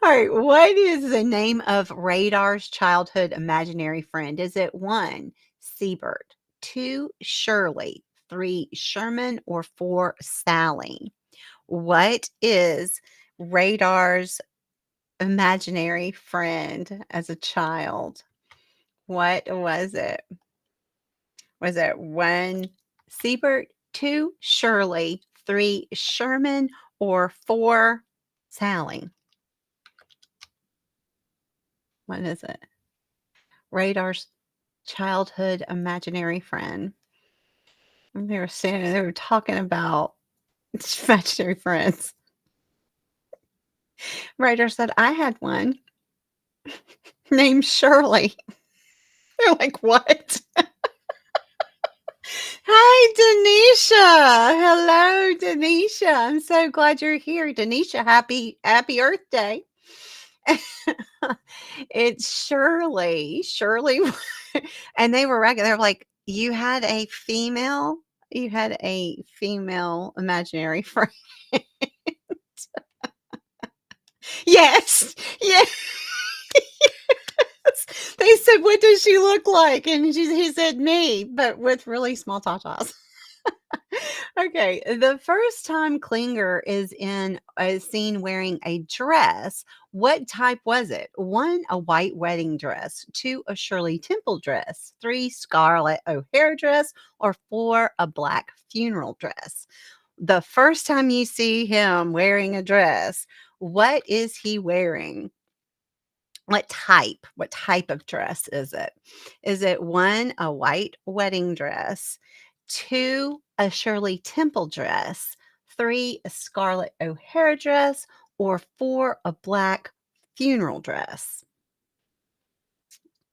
All right. What is the name of Radar's childhood imaginary friend? Is it one, Siebert, two, Shirley, three, Sherman, or four, Sally? What is Radar's imaginary friend as a child? What was it? Was it one, Siebert, two, Shirley, three, Sherman, or four, Sally? What is it? Radar's childhood imaginary friend. And they were talking about imaginary friends. Radar said, I had one named Shirley. They're like, what? Hi, Denisha. Hello, Denisha. I'm so glad you're here. Denisha, happy Earth Day. It's Shirley. Shirley. And they were regular. They're like, you had a female imaginary friend. Yes. Yes. They said, what does she look like? And he said, me, but with really small tatas. Okay. The first time Klinger is seen wearing a dress, what type was it? One, a white wedding dress. Two, a Shirley Temple dress. Three, Scarlett O'Hara dress. Or four, a black funeral dress. The first time you see him wearing a dress, what is he wearing? What type of dress is it? Is it one, a white wedding dress, two, a Shirley Temple dress, three, a Scarlett O'Hara dress, or four, a black funeral dress?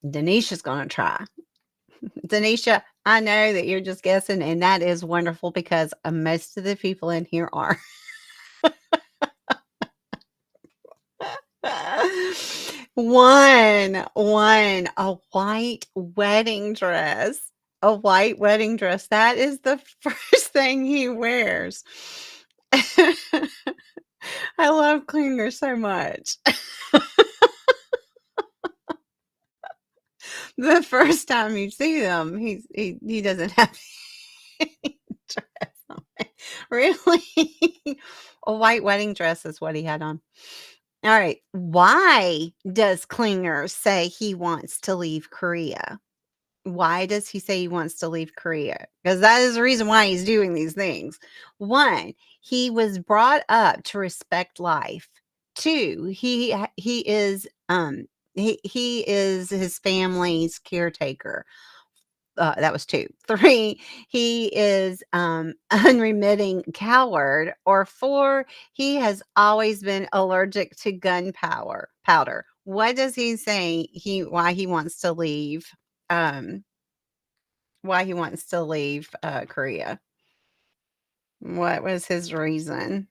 Denisha's going to try. Denisha, I know that you're just guessing, and that is wonderful because most of the people in here are. One, a white wedding dress. A white wedding dress. That is the first thing he wears. I love Klinger so much. The first time you see them, he doesn't have any dress on. Really? A white wedding dress is what he had on. All right. Why does Klinger say he wants to leave Korea? Why does he say he wants to leave Korea? Because that is the reason why he's doing these things. One, he was brought up to respect life. Two, he is he is his family's caretaker. That was two. Three, he is unremitting coward. Or four, he has always been allergic to gunpowder. Powder. What does he say? Why he wants to leave? Um, why he wants to leave, Korea. What was his reason?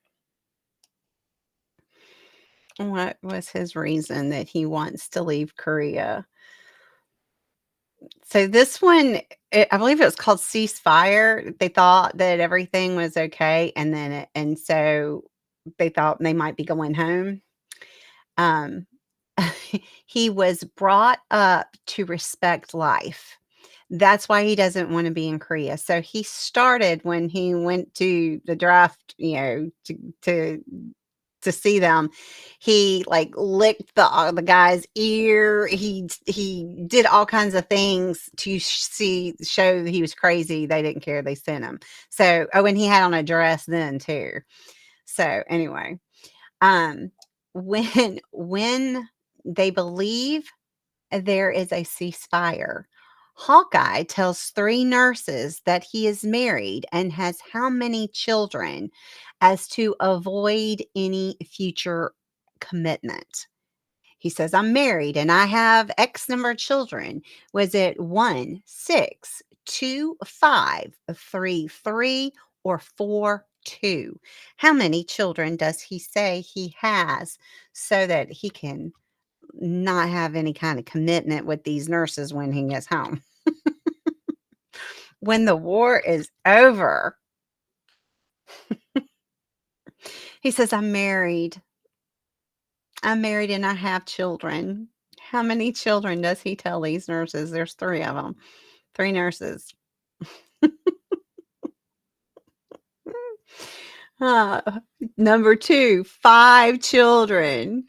What was his reason that he wants to leave Korea? So this one, I believe it was called Ceasefire. They thought that everything was okay, and then so they thought they might be going home. Um, he was brought up to respect life. That's why he doesn't wanna be in Korea. So he started when he went to the draft, to see them. He, like, licked the guy's ear. He did all kinds of things to show that he was crazy. They didn't care. They sent him. So and he had on a dress then too. So, anyway, um, when they believe there is a ceasefire. Hawkeye tells three nurses that he is married and has how many children as to avoid any future commitment. He says, I'm married and I have X number of children. Was it 1, 6, 2, 5, 3, 3, or 4, 2? How many children does he say he has so that he can not have any kind of commitment with these nurses when he gets home? When the war is over, he says, I'm married. I'm married and I have children. How many children does he tell these nurses? There's three of them, three nurses. Ah, number 2, 5 children.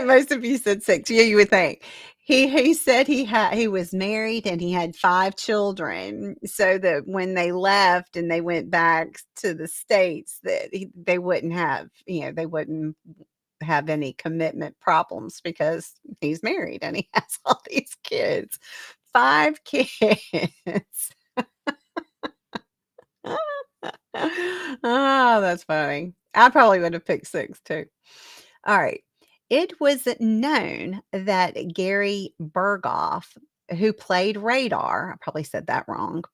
Most of you said 6. Yeah, you would think. He said he was married and he had 5 children, so that when they left and they went back to the States, that they wouldn't have, they wouldn't have any commitment problems because he's married and he has all these kids. 5 kids. Oh, that's funny. I probably would have picked 6 too. All right. It was known that Gary Berghoff, who played Radar, I probably said that wrong,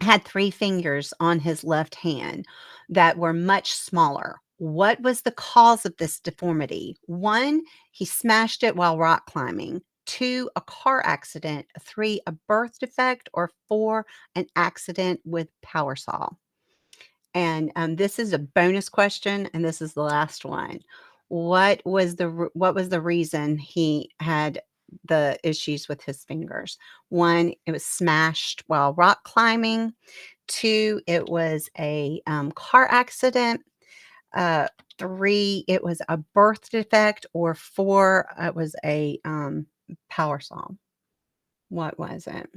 had 3 fingers on his left hand that were much smaller. What was the cause of this deformity? 1, he smashed it while rock climbing. 2, a car accident. 3, a birth defect. Or 4, an accident with power saw. And this is a bonus question, and this is the last one. What was the reason he had the issues with his fingers? 1, it was smashed while rock climbing. 2, it was a car accident. 3, it was a birth defect. Or 4, it was a power saw. What was it?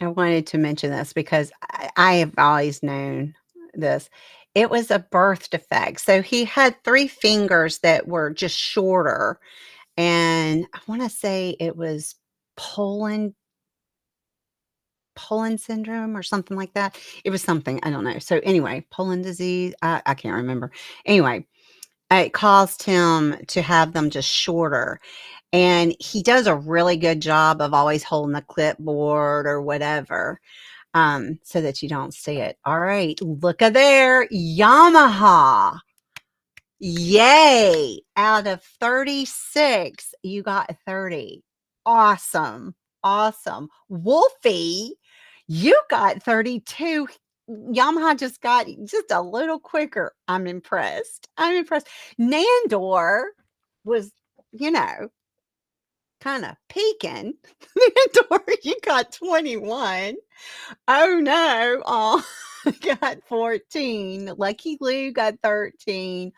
I wanted to mention this because I have always known this. It was a birth defect. So he had 3 fingers that were just shorter, and I wanna say it was Poland Poland syndrome or something like that. It was something, I don't know. So anyway, Poland disease, I can't remember. Anyway, it caused him to have them just shorter. And he does a really good job of always holding the clipboard or whatever, so that you don't see it. All right, look at there, Yamaha. Yay! Out of 36, you got 30. Awesome. Awesome. Wolfie, you got 32. Yamaha just got just a little quicker. I'm impressed. I'm impressed. Nandor was, you know, kind of peaking. Nandor, you got 21. Oh no. Oh, got 14. Lucky Lou got 13.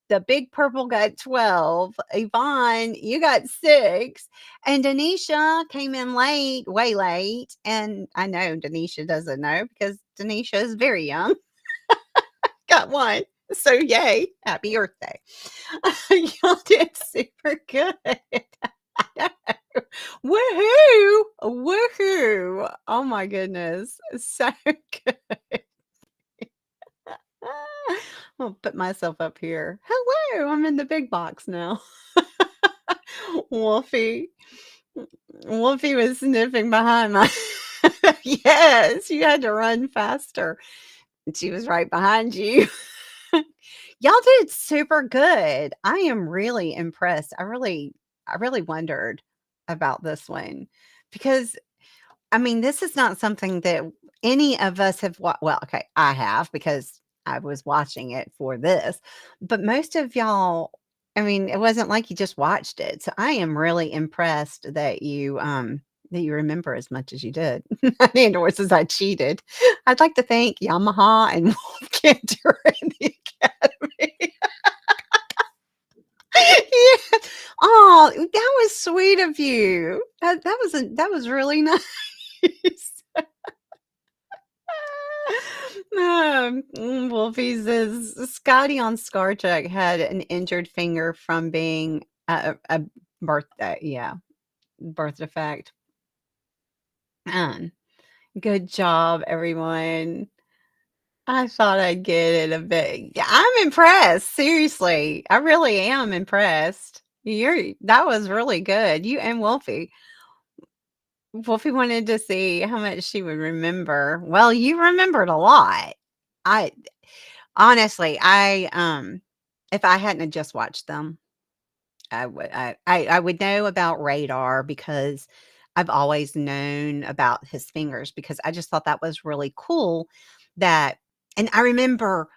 the big purple got 12. Yvonne, you got 6. And Denisha came in late, way late. And I know Denisha doesn't know because Denisha is very young. Got 1. So yay. Happy Earth Day. Y'all did super good. Woohoo! Woohoo! Oh my goodness. So good. I'll put myself up here. Hello, I'm in the big box now. Wolfie. Wolfie was sniffing behind my Yes, you had to run faster. And she was right behind you. Y'all did super good. I am really impressed. I really wondered about this one because I mean, this is not something that any of us have well, okay, I have because I was watching it for this, but most of y'all, I mean, it wasn't like you just watched it. So I am really impressed that you remember as much as you did. And or says I cheated. I'd like to thank Yamaha and Wolf Cantor and the Academy. Yeah. Oh, that was sweet of you. That was really nice. Wolfie says Scotty on Star Trek had an injured finger from being a birthday. Yeah, birth defect. Um, Good job, everyone. I thought I'd get it a bit. Yeah, I'm impressed. Seriously, I really am impressed. That was really good. You and Wolfie. Wolfie wanted to see how much she would remember. Well, you remembered a lot. I honestly, if I hadn't have just watched them, I would know about Radar because I've always known about his fingers because I just thought that was really cool that and I remember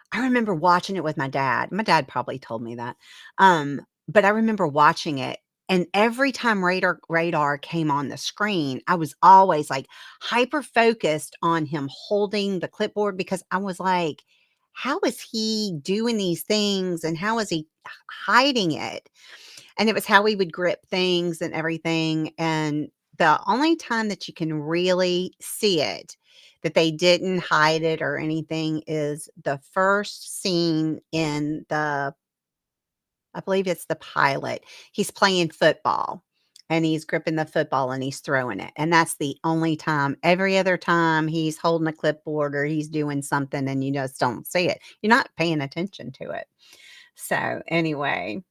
watching it with my dad. My dad probably told me that. But I remember watching it and every time Radar came on the screen, I was always like hyper focused on him holding the clipboard because I was like, how is he doing these things and how is he hiding it? And it was how we would grip things and everything, and the only time that you can really see it, that they didn't hide it or anything, is the first scene in I believe it's the pilot. He's playing football, and he's gripping the football, and he's throwing it, and that's the only time. Every other time, he's holding a clipboard or he's doing something, and you just don't see it. You're not paying attention to it. So, anyway,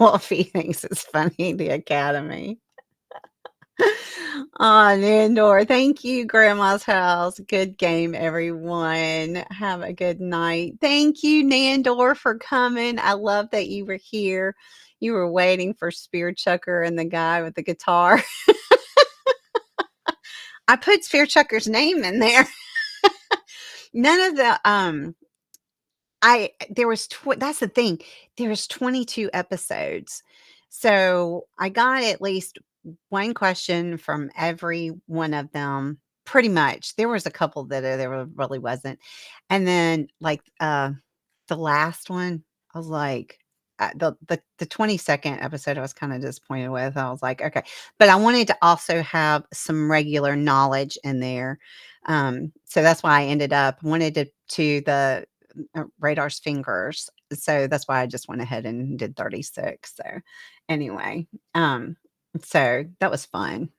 Wolfie thinks it's funny, the Academy. On Indoor. Thank you, Grandma's House. Good game, everyone. Have a good night. Thank you, Nandor, for coming. I love that you were here. You were waiting for Spear Chucker and the guy with the guitar. I put Spear Chucker's name in there. None of the I there was that's the thing. There's 22 episodes. So I got at least one question from every one of them pretty much. There was a couple that really wasn't. And then like the last one, I was like the 22nd episode I was kind of disappointed with. I was like, okay. But I wanted to also have some regular knowledge in there. So that's why I ended up wanted to the Radar's fingers. So that's why I just went ahead and did 36. So anyway, so that was fun.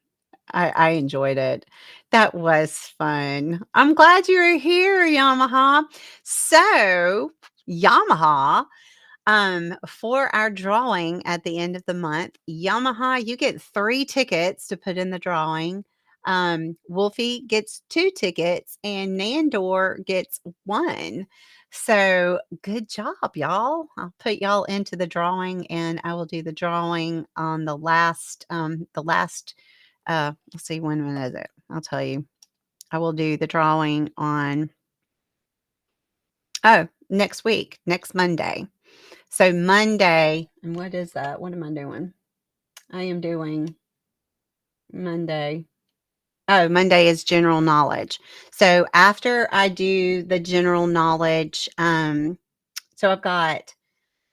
I enjoyed it. That was fun. I'm glad you were here, Yamaha. So Yamaha, for our drawing at the end of the month, Yamaha, you get 3 tickets to put in the drawing. Wolfie gets 2 tickets and Nandor gets 1. So good job, y'all. I'll put y'all into the drawing and I will do the drawing on let's see, when is it? I'll tell you. I will do the drawing on next week, next Monday. So Monday, and what is that? What am I doing? I am doing Monday. Oh, Monday is general knowledge. So after I do the general knowledge, so I've got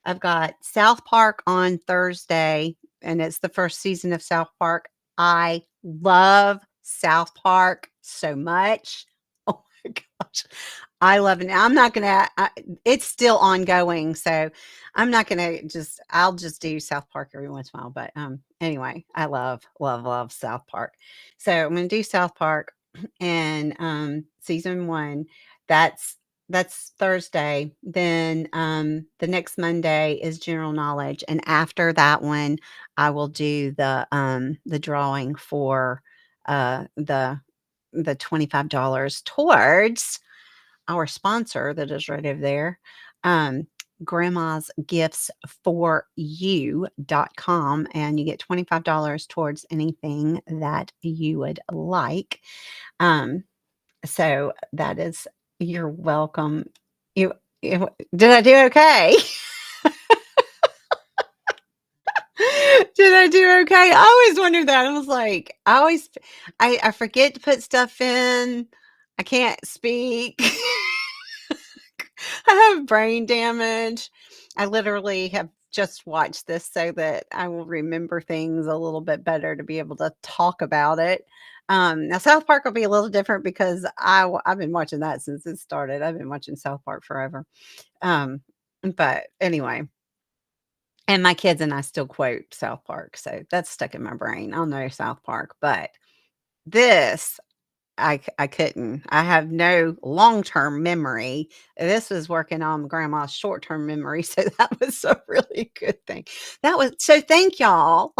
I've got South Park on Thursday, and it's the first season of South Park. I love South Park so much. Oh my gosh. I love it. I'm not gonna it's still ongoing, so I'm not gonna I'll just do South Park every once in a while, but, anyway, I love, love, love South Park. So I'm gonna do South Park and, season 1. That's that's Thursday. Then, the next Monday is general knowledge, and after that one, I will do the drawing for, the $25 towards our sponsor that is right over there, um, grandma's gifts for you.com, and you get $25 towards anything that you would like. Um, so that is you're welcome. You you did I do okay? Did I do okay? I always wondered that. I was like, I forget to put stuff in. I can't speak. I have brain damage. I literally have just watched this so that I will remember things a little bit better to be able to talk about it. Now South Park will be a little different because I've been watching that since it started. I've been watching South Park forever. Um, but anyway, and my kids and I still quote South Park, so that's stuck in my brain. I'll know South Park, but this I couldn't. I have no long-term memory. This was working on grandma's short-term memory, so that was a really good thing. That was so thank y'all.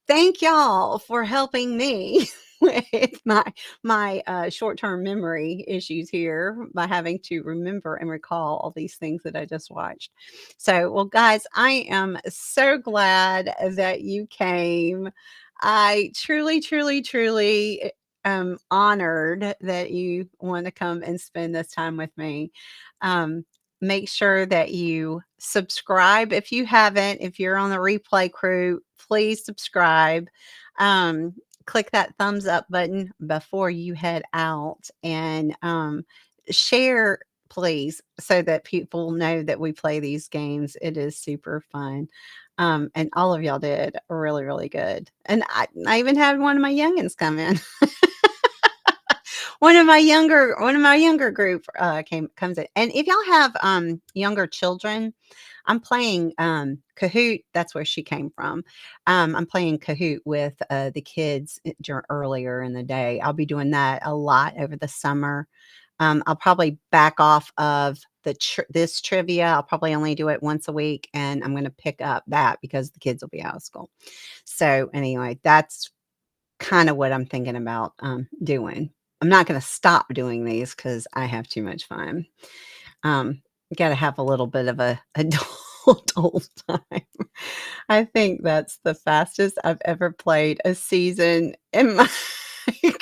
Thank y'all for helping me with my short-term memory issues here by having to remember and recall all these things that I just watched. So, well, guys, I am so glad that you came. I truly, truly, truly am honored that you want to come and spend this time with me. Um, Make sure that you subscribe if you haven't. If you're on the replay crew, please subscribe. Um, Click that thumbs up button before you head out and share, please, so that people know that we play these games. It is super fun. And all of y'all did really, really good. And I even had one of my youngins come in. One of my younger group, comes in. And if y'all have, younger children, I'm playing, Kahoot. That's where she came from. I'm playing Kahoot with, the kids earlier in the day. I'll be doing that a lot over the summer. I'll probably back off of this trivia. I'll probably only do it once a week, and I'm gonna pick up that because the kids will be out of school. So, anyway, that's kinda what I'm thinking about, doing. I'm not gonna stop doing these because I have too much fun. You gotta have a little bit of a adult time. I think that's the fastest I've ever played a season in my in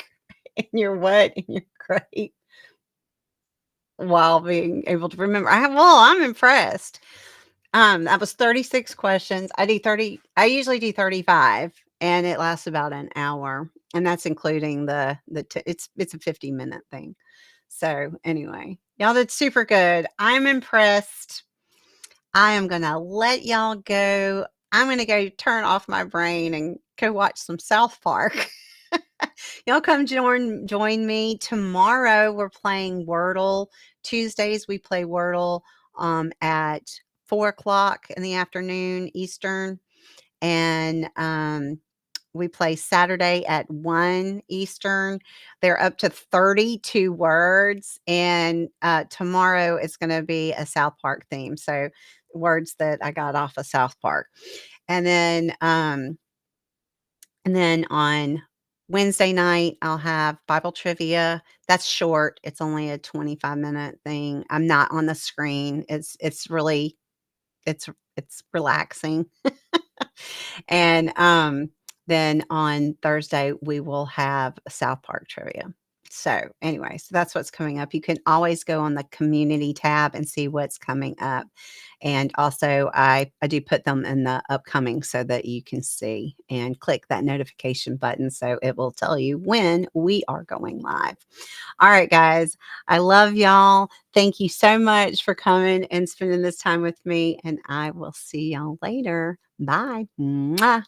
your what? In your grade while being able to remember. I'm impressed. That was 36 questions. I usually do 35, and it lasts about an hour, and that's including it's a 50-minute thing. So, anyway, y'all did super good. I'm impressed. I am gonna let y'all go. I'm gonna go turn off my brain and go watch some South Park. Y'all come join me tomorrow. We're playing Wordle. Tuesdays we play Wordle at 4 o'clock in the afternoon Eastern, and we play Saturday at 1 Eastern. They're up to 32 words, and tomorrow it's going to be a South Park theme. So words that I got off of South Park, and then on Wednesday night, I'll have Bible trivia. That's short. It's only a 25-minute thing. I'm not on the screen. It's really it's it's relaxing. And then on Thursday, we will have South Park trivia. So anyway, so that's what's coming up. You can always go on the community tab and see what's coming up. And also I do put them in the upcoming so that you can see and click that notification button so it will tell you when we are going live. All right, guys. I love y'all. Thank you so much for coming and spending this time with me. And I will see y'all later. Bye. Mwah.